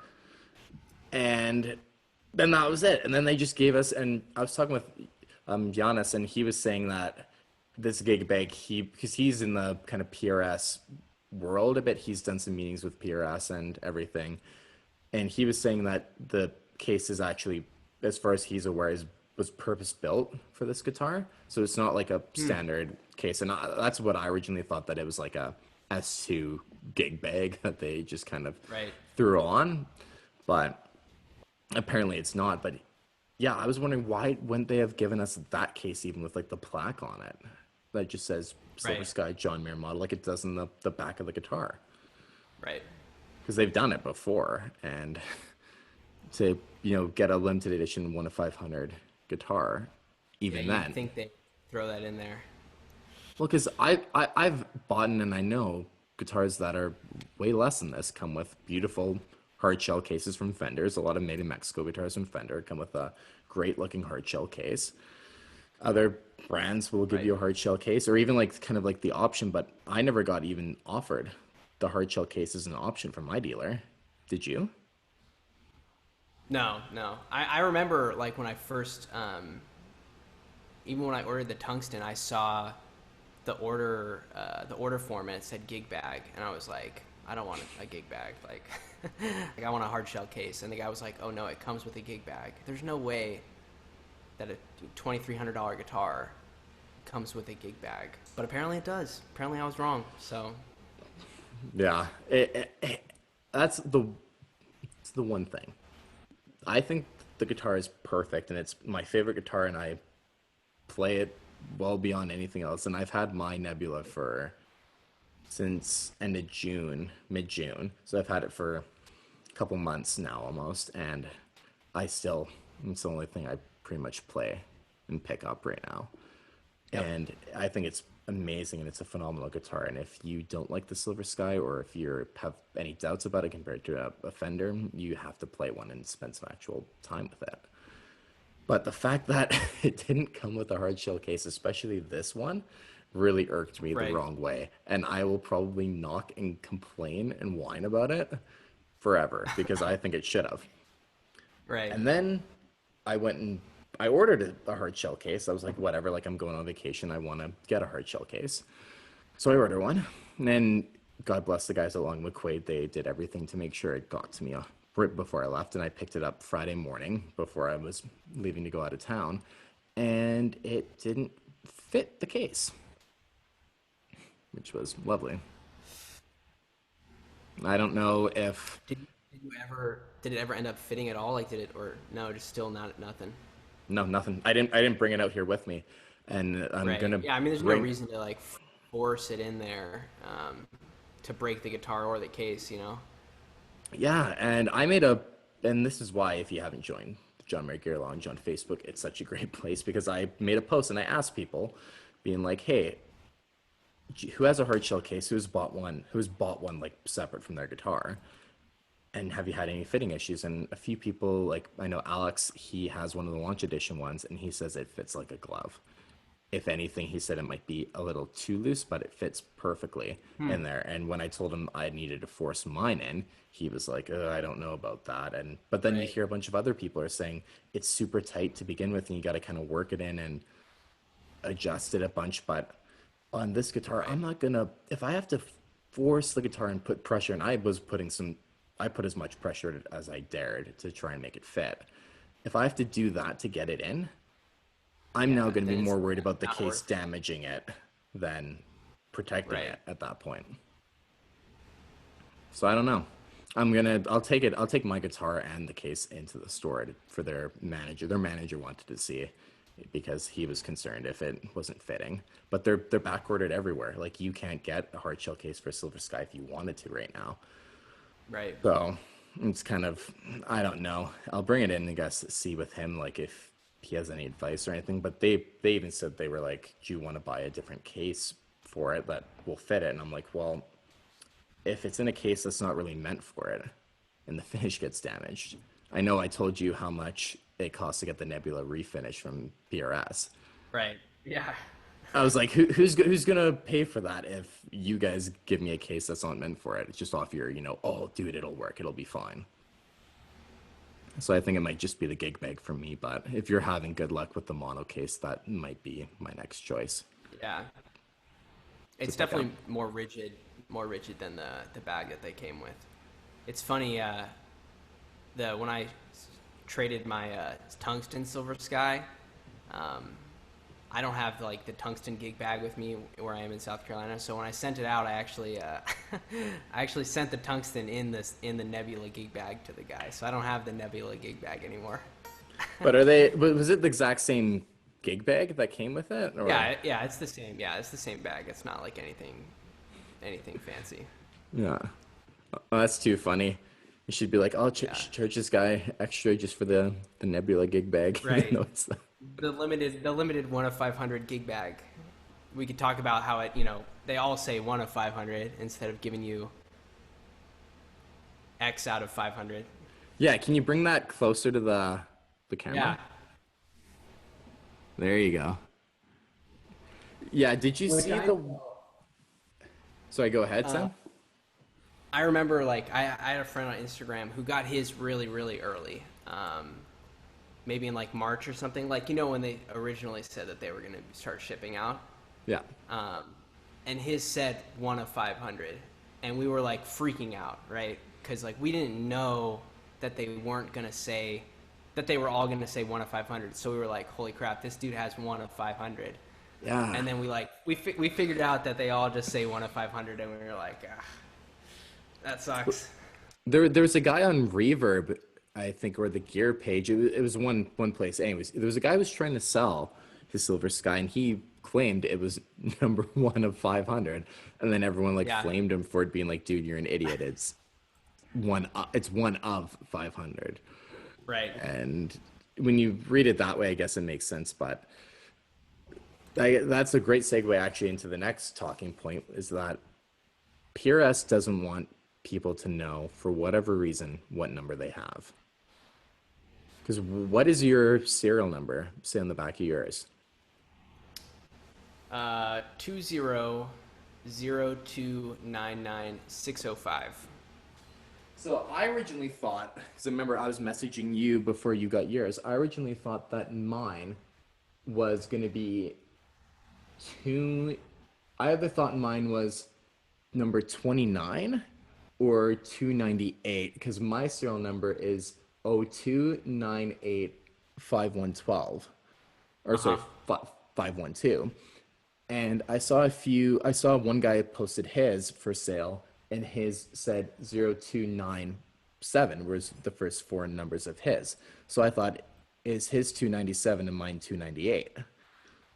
and then that was it. And then they just gave us, and I was talking with Giannis, and he was saying that this gig bag, because he's in the kind of PRS world a bit, he's done some meetings with PRS and everything, and he was saying that the case is actually, as far as he's aware, was purpose built for this guitar, so it's not like a standard case. And that's what I originally thought, that it was like a S2 gig bag that they just kind of threw on, but apparently it's not. But Yeah, I was wondering why wouldn't they have given us that case even with like the plaque on it that just says Silver Right. Sky John Mayer model like it does in the back of the guitar. Right. Because they've done it before, and to get a limited edition 1 of 500 guitar, Yeah, even you'd then. think they throw that in there. Well, because I've bought and I know guitars that are way less than this come with beautiful hard shell cases from Fenders. A lot of made in Mexico guitars from Fender come with a great looking hard shell case. Other brands will give Right. you a hard shell case or even like kind of like the option, but I never got even offered the hard shell case as an option from my dealer. Did you? No, no. I remember like when I first, even when I ordered the tungsten, I saw the order form and it said gig bag, and I was like, I don't want a gig bag. Like, like I want a hard shell case. And the guy was like, oh no, it comes with a gig bag. There's no way that a $2,300 guitar comes with a gig bag, but apparently it does. Apparently I was wrong. So Yeah, that's it's the one thing. I think the guitar is perfect and it's my favorite guitar and I play it well beyond anything else. And I've had my Nebula for since end of June, mid June. So I've had it for a couple months now almost, and I still it's the only thing I pretty much play and pick up right now. yep. And I think it's amazing and it's a phenomenal guitar. And if you don't like the Silver Sky or if you have any doubts about it compared to a Fender, you have to play one and spend some actual time with it. But the fact that it didn't come with a hard shell case, especially this one, really irked me the Right. wrong way. And I will probably knock and complain and whine about it forever because I think it should have. Right. And then I went and I ordered a hard shell case. I was like, whatever, like I'm going on vacation. I want to get a hard shell case. So I ordered one. And then God bless the guys along McQuaid. They did everything to make sure it got to me right before I left. And I picked it up Friday morning before I was leaving to go out of town. And it didn't fit the case, which was lovely. I don't know if Did it ever end up fitting at all? Like, did it, or no, just still not nothing? no, nothing. I didn't bring it out here with me, and I'm Right. gonna Yeah. I mean, there's no bring. reason to like force it in there to break the guitar or the case. Yeah, and this is why if you haven't joined the John Mayer Gear Lounge on Facebook, it's such a great place because I made a post and I asked people, being like, hey, who has a hard shell case? Who's bought one like separate from their guitar? And have you had any fitting issues? And a few people, like I know Alex, he has one of the launch edition ones, and he says it fits like a glove. If anything, he said it might be a little too loose, but it fits perfectly in there. And when I told him I needed to force mine in, he was like, I don't know about that. And but then you Right. hear a bunch of other people are saying it's super tight to begin with, and you got to kind of work it in and adjust it a bunch. But on this guitar, Right. I'm not gonna. If I have to force the guitar and put pressure, and I put as much pressure as I dared to try and make it fit. If I have to do that to get it in, I'm now Yeah. going to be Then it's more worried about the not case worth it. damaging it than protecting Right. it at that point. So I don't know. I'll take my guitar and the case into the store for their manager. Their manager wanted to see it because he was concerned if it wasn't fitting. But they're back ordered everywhere. Like you can't get a hard shell case for Silver Sky if you wanted to right now. Right. So it's kind of, I don't know. I'll bring it in and guess see with him like if he has any advice or anything. But they even said they were like, do you want to buy a different case for it that will fit it? And I'm like, well, if it's in a case that's not really meant for it, and the finish gets damaged. I know I told you how much it costs to get the Nebula refinish from PRS. Right. Yeah. I was like, who's gonna pay for that if you guys give me a case that's not meant for it? It's just off your, oh, dude, it'll work, it'll be fine. So I think it might just be the gig bag for me, but if you're having good luck with the mono case, that might be my next choice Yeah. to It's pick up. definitely more rigid than the bag that they came with. It's funny, the when I traded my tungsten Silver Sky, um, I don't have like the tungsten gig bag with me where I am in South Carolina. So when I sent it out, I actually I actually sent the tungsten in the Nebula gig bag to the guy. So I don't have the Nebula gig bag anymore. But are they? Was it the exact same gig bag that came with it, or? Yeah, it's the same. Yeah, it's the same bag. It's not like anything fancy. Yeah. Oh, that's too funny. You should be like, "I'll Yeah, charge this guy extra just for the Nebula gig bag," even right. though it's the. The limited 1 of 500 gig bag. We could talk about how they all say 1 of 500 instead of giving you X out of 500. Yeah, can you bring that closer to the camera? Yeah. There you go. Yeah, did you Which see I the? Sorry, go ahead, uh, Sam. I remember like I had a friend on Instagram who got his really really early. Maybe in like March or something. Like when they originally said that they were going to start shipping out. Yeah. Um, and his said 1 of 500, and we were like freaking out, right? Because like we didn't know that they weren't gonna say that they were all gonna say 1 of 500. So we were like, holy crap, this dude has 1 of 500. Yeah. And then we figured out that they all just say 1 of 500, and we were like, that sucks. There was a guy on Reverb, I think, or the gear page. It was one place. Anyways, there was a guy who was trying to sell his Silver Sky, and he claimed it was number 1 of 500, and then everyone like Yeah, flamed him for it, being like, "Dude, you're an idiot. It's 1 of 500." right. And when you read it that way, I guess it makes sense. But that's a great segue actually into the next talking point, is that PRS doesn't want people to know, for whatever reason, what number they have. Because what is your serial number? Say on the back of yours. 2002999605. So I originally thought, because I remember I was messaging you before you got yours. I originally thought that mine was going to be two. I either thought mine was number 29 or 298, because my serial number is 02985112, or Uh sorry, huh. 512. And I saw one guy posted his for sale, and his said 0297 was the first four numbers of his. So I thought, is his 297 and mine 298?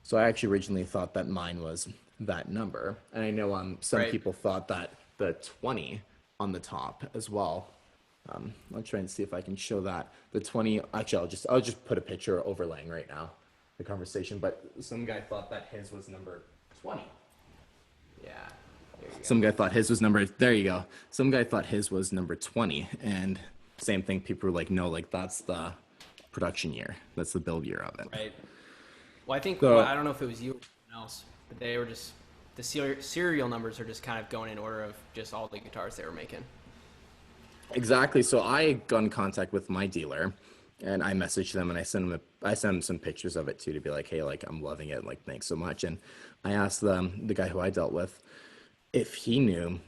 So I actually originally thought that mine was that number. And I know some Right. people thought that the 20 on the top as well. I'll try and see if I can show that. The 20, actually, I'll just put a picture overlaying right now the conversation. But some guy thought that his was number 20. Yeah. There you go. Some guy thought his was number, there you go. Some guy thought his was number 20. And same thing, people were like, no, like that's the production year. That's the build year of it. Right. Well, I think So I don't know if it was you or someone else, but they were just the serial numbers are just kind of going in order of just all the guitars they were making. exactly. So I got in contact with my dealer, and I messaged them, and I sent them some pictures of it too, to be like, hey, like I'm loving it, like thanks so much. And I asked the guy who I dealt with, if he knew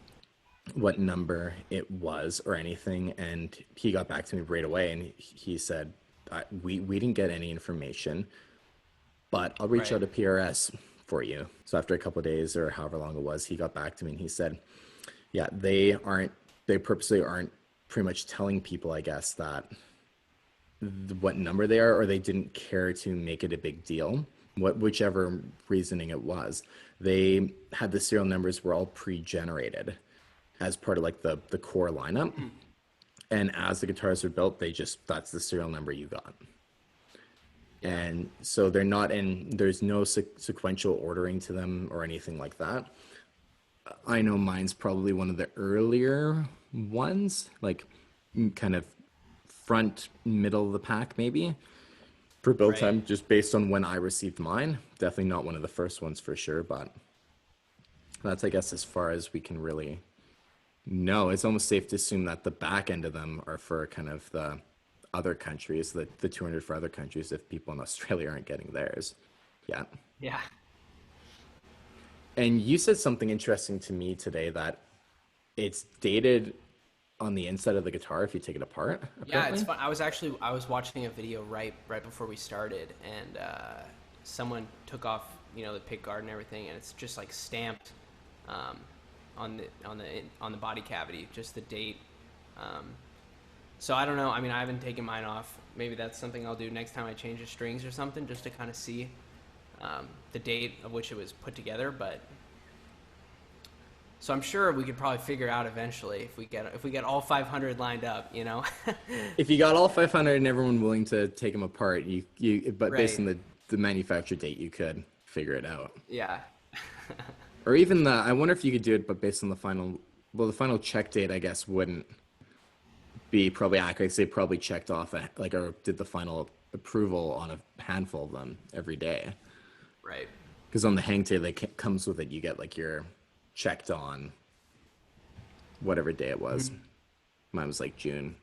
what number it was or anything, and he got back to me right away, and he said, we didn't get any information, but I'll reach Right. out to PRS for you. So after a couple of days or however long it was, he got back to me and he said, yeah, they purposely aren't pretty much telling people, I guess, that what number they are, or they didn't care to make it a big deal. Whichever reasoning it was, they had the serial numbers were all pre-generated as part of like the core lineup. And as the guitars are built, that's the serial number you got. Yeah. And so there's no sequential ordering to them or anything like that. I know mine's probably one of the earlier ones, like kind of front middle of the pack maybe for build Right. time, just based on when I received mine. Definitely not one of the first ones for sure, but that's, I guess, as far as we can really know. It's almost safe to assume that the back end of them are for kind of the other countries, the 200 for other countries, if people in Australia aren't getting theirs. Yeah. Yeah. And you said something interesting to me today, that it's dated on the inside of the guitar if you take it apart, Yeah, it's apparently. fun. I was watching a video right before we started, and someone took off the pick guard and everything, and it's just like stamped um, on the body cavity, just the date. Um, So I don't know. I mean, I haven't taken mine off. Maybe that's something I'll do next time I change the strings or something, just to kind of see the date of which it was put together. But so I'm sure we could probably figure out eventually if we get all 500 lined up. You know. If you got all 500 and everyone willing to take them apart, but based Right. on the manufacture date, you could figure it out. Yeah. Or even I wonder if you could do it, but based on the final check date, I guess wouldn't be probably accurate. 'Cause they probably checked off or did the final approval on a handful of them every day. Right. Because on the hang tag that comes with it, you get like your checked on whatever day it was. Mine was like June,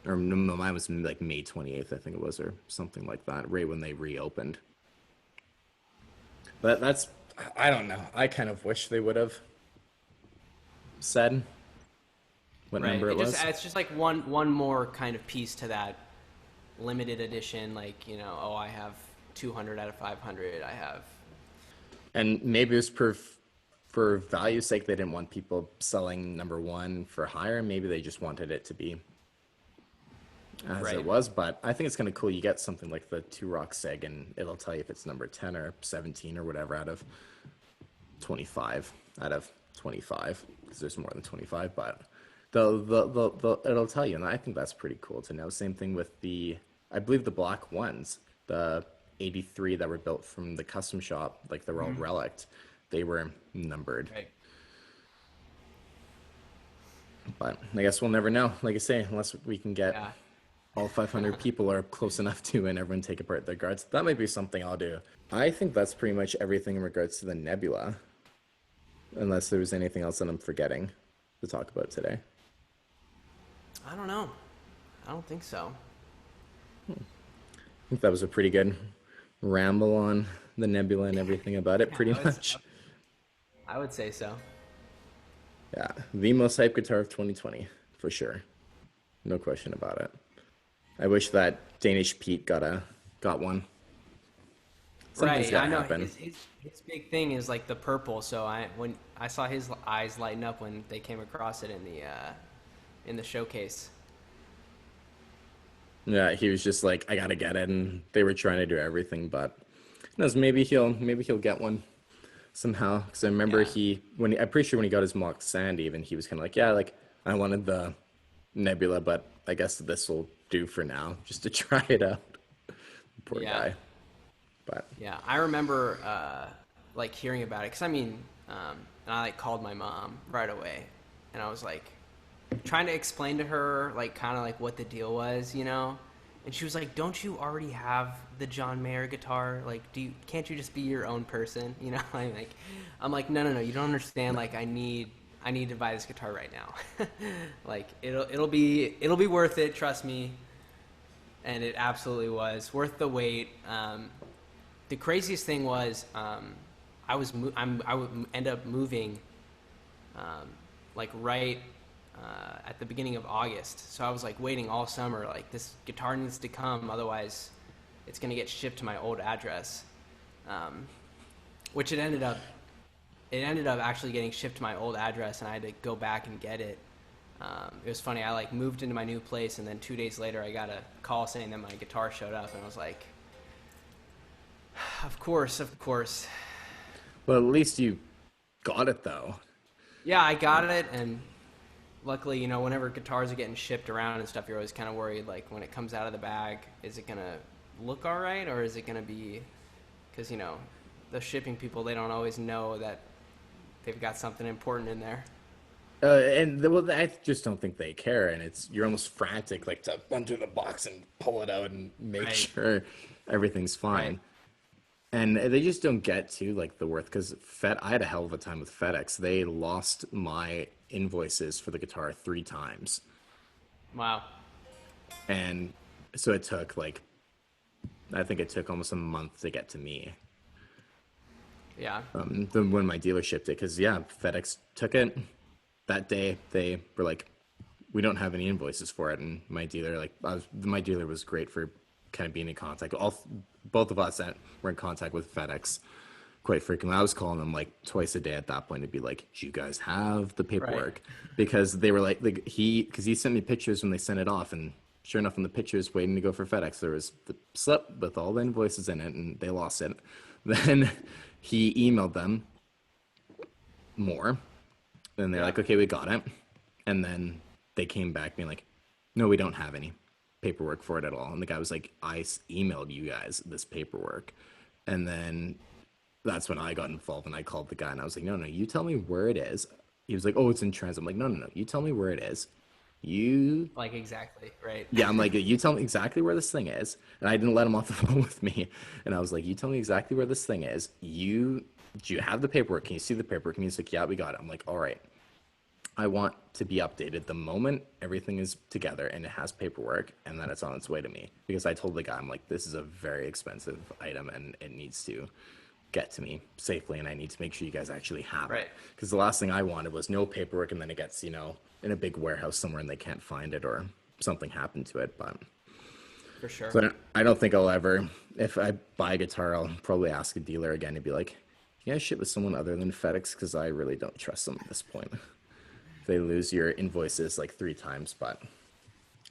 or no, mine was like May 28th, I think it was, or something like that, right when they reopened. But I don't know. I kind of wish they would have said what Right. number it was. It's just like one more kind of piece to that limited edition. Like, you know, oh, I have 200 out of 500. I have. And maybe it was for value's sake, they didn't want people selling number one for higher. Maybe they just wanted it to be as Right. it was. But I think it's kind of cool. You get something like the Two Rock Seg, and it'll tell you if it's number 10 or 17 or whatever out of 25 out of 25, because there's more than 25. But it'll tell you, and I think that's pretty cool to know. Same thing with I believe the black ones, the 83 that were built from the custom shop, like they're all relict. They were numbered. Right. But I guess we'll never know. Like I say, unless we can get Yeah. all 500 people are close enough to and everyone take apart their guards. That might be something I'll do. I think that's pretty much everything in regards to the Nebula. Unless there was anything else that I'm forgetting to talk about today. I don't know. I don't think so. I think that was a pretty good ramble on the Nebula and everything about it, pretty I would, much. I would say so. Yeah, the most hyped guitar of 2020, for sure. No question about it. I wish that Danish Pete got one. Something's Right. gotta I know happen. his big thing is like the purple. So when I saw his eyes lighten up when they came across it in the showcase. Yeah, he was just like, I gotta get it, and they were trying to do everything, but who knows, maybe he'll get one somehow. Because I remember Yeah. I'm pretty sure when he got his mock sand, even he was kind of like, yeah, like I wanted the Nebula, but I guess this will do for now, just to try it out. Poor Yeah. guy. But Yeah, I remember like hearing about it because I mean, and I like called my mom right away, and I was like trying to explain to her like kind of like what the deal was, you know, and she was like, "Don't you already have the John Mayer guitar? Like, can't you just be your own person?" You know, I'm like, no, you don't understand. Like, I need to buy this guitar right now. Like, it'll be worth it, trust me. And it absolutely was worth the wait. The craziest thing was I would end up moving like right at the beginning of August. So I was like waiting all summer, like this guitar needs to come, otherwise it's gonna get shipped to my old address. Which it ended up actually getting shipped to my old address, and I had to go back and get it. It was funny. I like moved into my new place, and then 2 days later, I got a call saying that my guitar showed up, and I was like, "Of course." well, at least you got it though. Yeah, I got it, and luckily, you know, whenever guitars are getting shipped around and stuff, you're always kind of worried, like when it comes out of the bag, is it gonna look all right, or is it gonna be? Because you know, the shipping people, they don't always know that they've got something important in there. Well, I just don't think they care, and you're almost frantic, like to undo the box and pull it out and make Right. sure everything's fine. Right. And they just don't get to like the worth, because I had a hell of a time with FedEx. They lost my invoices for the guitar 3 times, Wow. and so it took I think it took almost a month to get to me. Yeah. When my dealer shipped it, because yeah, FedEx took it that day. They were like, we don't have any invoices for it, and my dealer my dealer was great for kind of being in contact. Both of us that were in contact with FedEx quite frequently. I was calling them like twice a day at that point to be like, "Do you guys have the Right. paperwork?" Because they were like because he sent me pictures when they sent it off, and sure enough, in the pictures waiting to go for FedEx, there was the slip with all the invoices in it, and they lost it. Then he emailed them more, and they're Yeah. like, "Okay, we got it," and then they came back being like, "No, we don't have any paperwork for it at all." And the guy was like, emailed you guys this paperwork," and then that's when I got involved and I called the guy and I was like, "No, no, you tell me where it is." He was like, "Oh, it's in transit." I'm like, "No, no, no, you tell me where it is. You Like exactly. Right. Yeah, I'm like, you tell me exactly where this thing is." And I didn't let him off the phone with me. And I was like, "You tell me exactly where this thing is. Do you have the paperwork? Can you see the paperwork?" And he's like, "Yeah, we got it." I'm like, "All right. I want to be updated the moment everything is together and it has paperwork and that it's on its way to me." Because I told the guy, I'm like, "This is a very expensive item and it needs to get to me safely and I need to make sure you guys actually have it." Right. Because the last thing I wanted was no paperwork and then it gets, in a big warehouse somewhere and they can't find it or something happened to it. But For sure. so I don't think I'll ever, if I buy a guitar, I'll probably ask a dealer again to be like, "Yeah, ship with someone other than FedEx," because I really don't trust them at this point. They lose your invoices like 3 times. But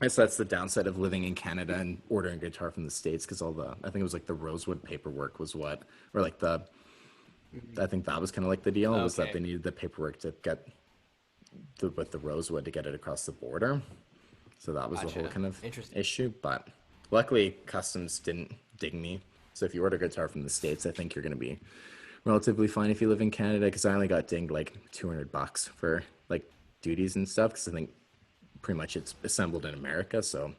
I guess that's the downside of living in Canada and ordering a guitar from the States, because I think it was like the Rosewood paperwork was what, or like I think that was kind of like the deal, was that Okay. they needed the paperwork to get with the Rosewood to get it across the border. So that was the whole Gotcha. kind of Interesting. issue. But luckily, customs didn't ding me. So if you order a guitar from the States, I think you're going to be relatively fine if you live in Canada, because I only got dinged like $200 for like duties and stuff, because I think pretty much it's assembled in America, so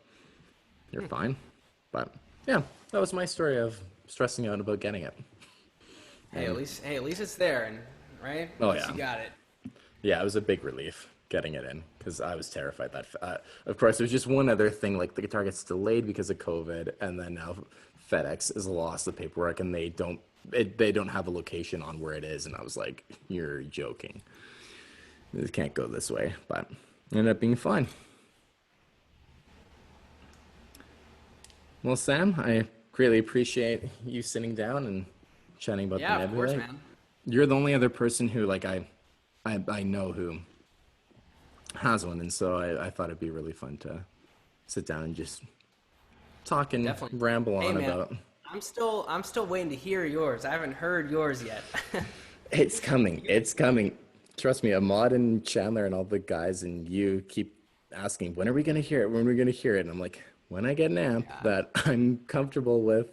you're fine. But yeah, that was my story of stressing out about getting it. And Hey, at least it's there, and right. At oh least yeah, you got it. yeah, it was a big relief getting it in, because I was terrified that. Of course, there's just one other thing: like the guitar gets delayed because of COVID, and then now FedEx has lost the paperwork, and they don't have a location on where it is. And I was like, "You're joking. It can't go this way." But it ended up being fine. Well, Sam, I greatly appreciate you sitting down and chatting about the Yeah, of course, nebula. man. You're the only other person who I know who has one, and so I thought it'd be really fun to sit down and just talk and Definitely. ramble Hey, on man. about. I'm still waiting to hear yours. I haven't heard yours yet. It's coming. It's coming. Trust me, Ahmad and Chandler and all the guys and you keep asking, "When are we gonna hear it? When are we gonna hear it?" And I'm like, "When I get an amp Yeah. that I'm comfortable with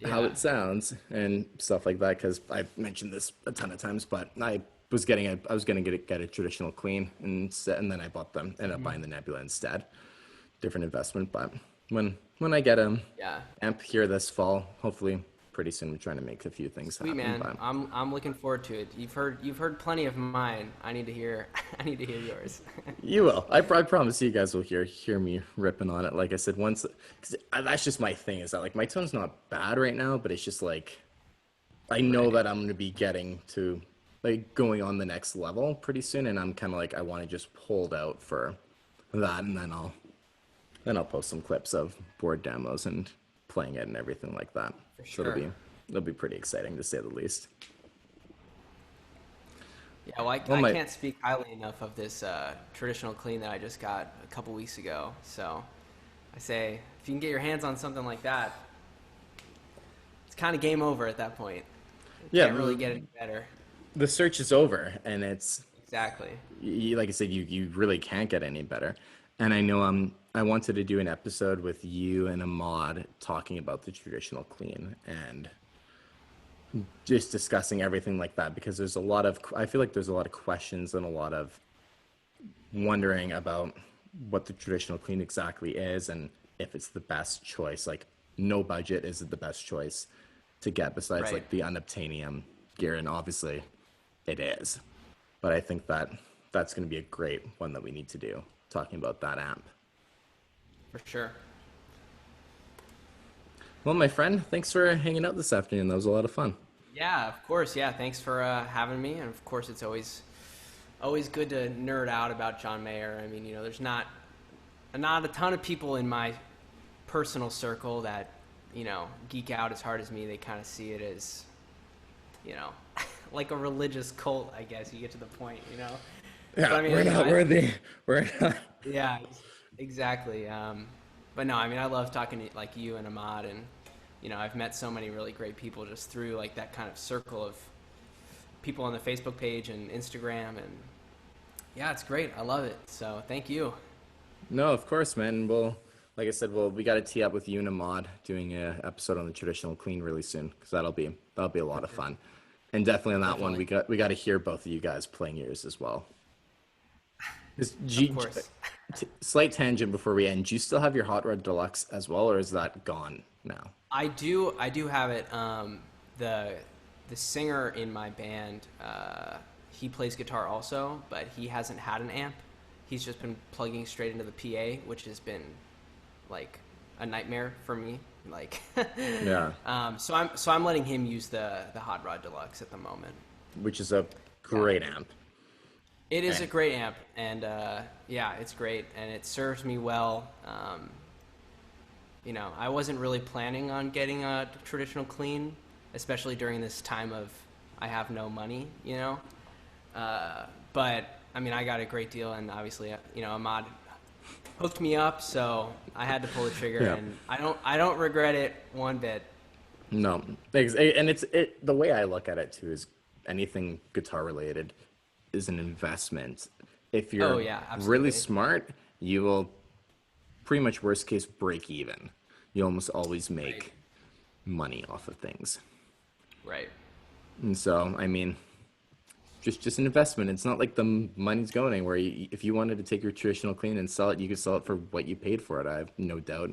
how Yeah. it sounds and stuff like that," because I've mentioned this a ton of times, but I was gonna get a traditional clean and then I bought them, ended up buying the Nebula instead. Different investment, but when I get a Yeah. amp here this fall, hopefully pretty soon, we're trying to make a few things Sweet, happen. man. But I'm looking forward to it. You've heard plenty of mine. I need to hear I need to hear yours. you will. I promise you guys will hear me ripping on it. Like I said, once, because that's just my thing. Is that like my tone's not bad right now, but it's just like I know Right. that I'm gonna be getting to like going on the next level pretty soon, and I'm kind of like I want to just hold out for that, and then I'll post some clips of board demos and playing it and everything like that. For So sure. it'll be pretty exciting to say the least. Yeah, well, Well, I my can't speak highly enough of this traditional clean that I just got a couple weeks ago. So I say, if you can get your hands on something like that, it's kind of game over at that point. yeah, Can't really get any better. the search is over, and it's Exactly. like I said, you really can't get any better. And I know I wanted to do an episode with you and Ahmad talking about the traditional clean and just discussing everything like that, because I feel like there's a lot of questions and a lot of wondering about what the traditional clean exactly is and if it's the best choice. Like, no budget is it the best choice to get besides Right. like the unobtainium gear, and obviously it is. But I think that's going to be a great one that we need to do, talking about that amp. For sure. Well, my friend, thanks for hanging out this afternoon. That was a lot of fun. Yeah, of course. Yeah, thanks for having me. And of course, it's always good to nerd out about John Mayer. I mean, there's not a ton of people in my personal circle that geek out as hard as me. They kind of see it as you know, like a religious cult, I guess. You get to the point, you know. But Yeah, I mean, we're you know, not worthy. We're not. yeah, exactly. But no, I mean, I love talking to like you and Ahmad, and you know, I've met so many really great people just through like that kind of circle of people on the Facebook page and Instagram, and yeah, it's great. I love it. So thank you. No, of course, man. Well, like I said, well, we got to tee up with you and Ahmad doing a episode on the traditional clean really soon because that'll be a lot of fun. And definitely on that one, Definitely, we got to hear both of you guys playing yours as well. of course. Slight tangent before we end. Do you still have your Hot Rod Deluxe as well, or is that gone now? I do have it. The the singer in my band, he plays guitar also, but he hasn't had an amp. He's just been plugging straight into the PA, which has been like a nightmare for me. Like, Yeah, so I'm letting him use the Hot Rod Deluxe at the moment. which is a Yeah, great amp. it is a And great amp, and yeah, it's great, and it serves me well. You know, I wasn't really planning on getting a traditional clean, especially during this time of I have no money, you know. But I mean, I got a great deal, and obviously, you know, Ahmad hooked me up, so I had to pull the trigger, yeah, and I don't regret it one bit. no, and the way I look at it too is anything guitar related is an investment. If Oh you're yeah, really absolutely. smart, you will pretty much worst case break even. You almost always Right, make money off of things. right, And so, I mean, just an investment. It's not like the money's going anywhere. If you wanted to take your traditional clean and sell it, you could sell it for what you paid for it. I have no doubt,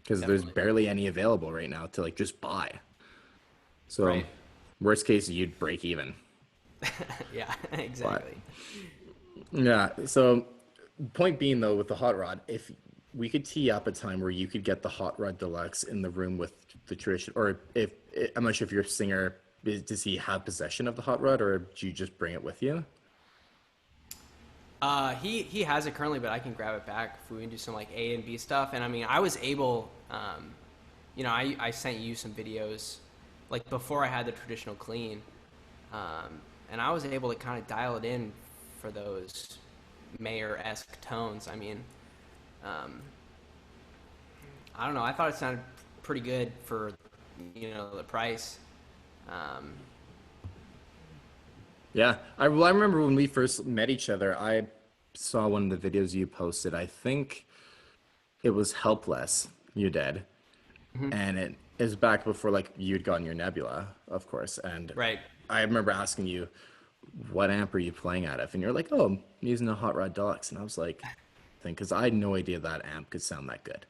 because there's definitely. barely any available right now to like just buy. So, Right, worst case, you'd break even. yeah, But exactly. yeah, so point being though, with the hot rod, if we could tee up a time where you could get the hot rod deluxe in the room with the tradition, or if I'm not sure if your singer does he have possession of the hot rod, or do you just bring it with you? He has it currently, but I can grab it back if we can do some like A and B stuff. And I mean, I was able, you know, I sent you some videos like before I had the traditional clean, and I was able to kind of dial it in for those Mayer-esque tones. I mean, um, I don't know. I thought it sounded pretty good for, you know, the price. Um, Yeah, I remember when we first met each other, I saw one of the videos you posted. I think it was Helpless you did, mhm. and it is back before like you'd gotten your Nebula, of course. And Right. I remember asking you, "What amp are you playing out of?" And you're like, "Oh, I'm using a Hot Rod Deluxe." And I was like, "Think," because I had no idea that amp could sound that good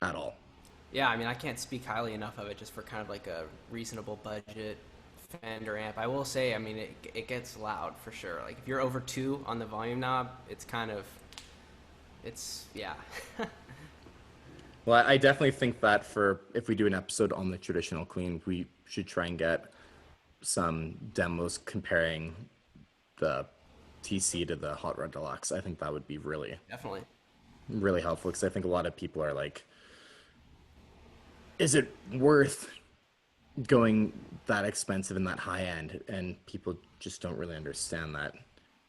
at all. Yeah, I mean, I can't speak highly enough of it just for kind of like a reasonable budget Fender amp. I will say, I mean, it gets loud for sure. Like if you're over two on the volume knob, it's kind of it's yeah. Well, I definitely think that for if we do an episode on the traditional clean, we should try and get some demos comparing the TC to the Hot Rod Deluxe. I think that would be really, Definitely. really helpful because I think a lot of people are like, is it worth going that expensive and that high end? And people just don't really understand that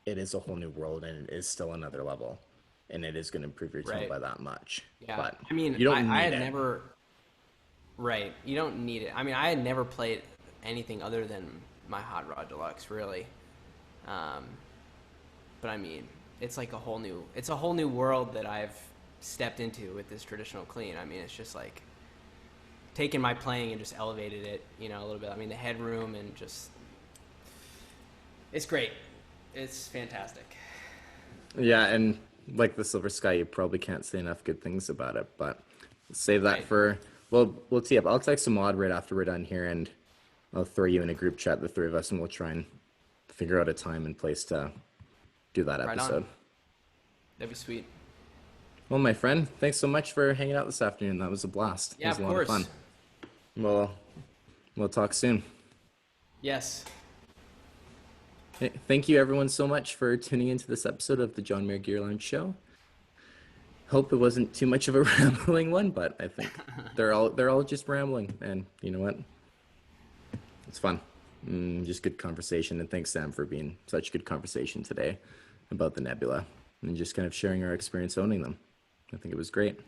it is a whole new world and it is still another level and it is going to improve your tone Right. by that much. Yeah. But I mean, you don't I need had it. never right. You don't need it. I mean, I had never played anything other than my Hot Rod Deluxe, really. Um, but I mean, it's a whole new world that I've stepped into with this traditional clean. I mean, it's just like taken my playing and just elevated it, you know, a little bit. I mean, the headroom and just it's great. It's fantastic. Yeah, and like the Silver Sky, you probably can't say enough good things about it. But save that Right. for we'll tee up. I'll text Ahmad right after we're done here, and I'll throw you in a group chat, the three of us, and we'll try and figure out a time and place to do that Right on. episode. That'd be sweet. Well, my friend, thanks so much for hanging out this afternoon. That was a blast. It Yeah, was of a lot of fun. course. Well, we'll talk soon. Yes. Thank you, everyone, so much for tuning into this episode of the John Mayer Gear Lounge Show. Hope it wasn't too much of a rambling one, but I think they're all just rambling, and you know what? It's fun. Just good conversation, and thanks, Sam, for being such good conversation today about the Nebula and just kind of sharing our experience owning them. I think it was great.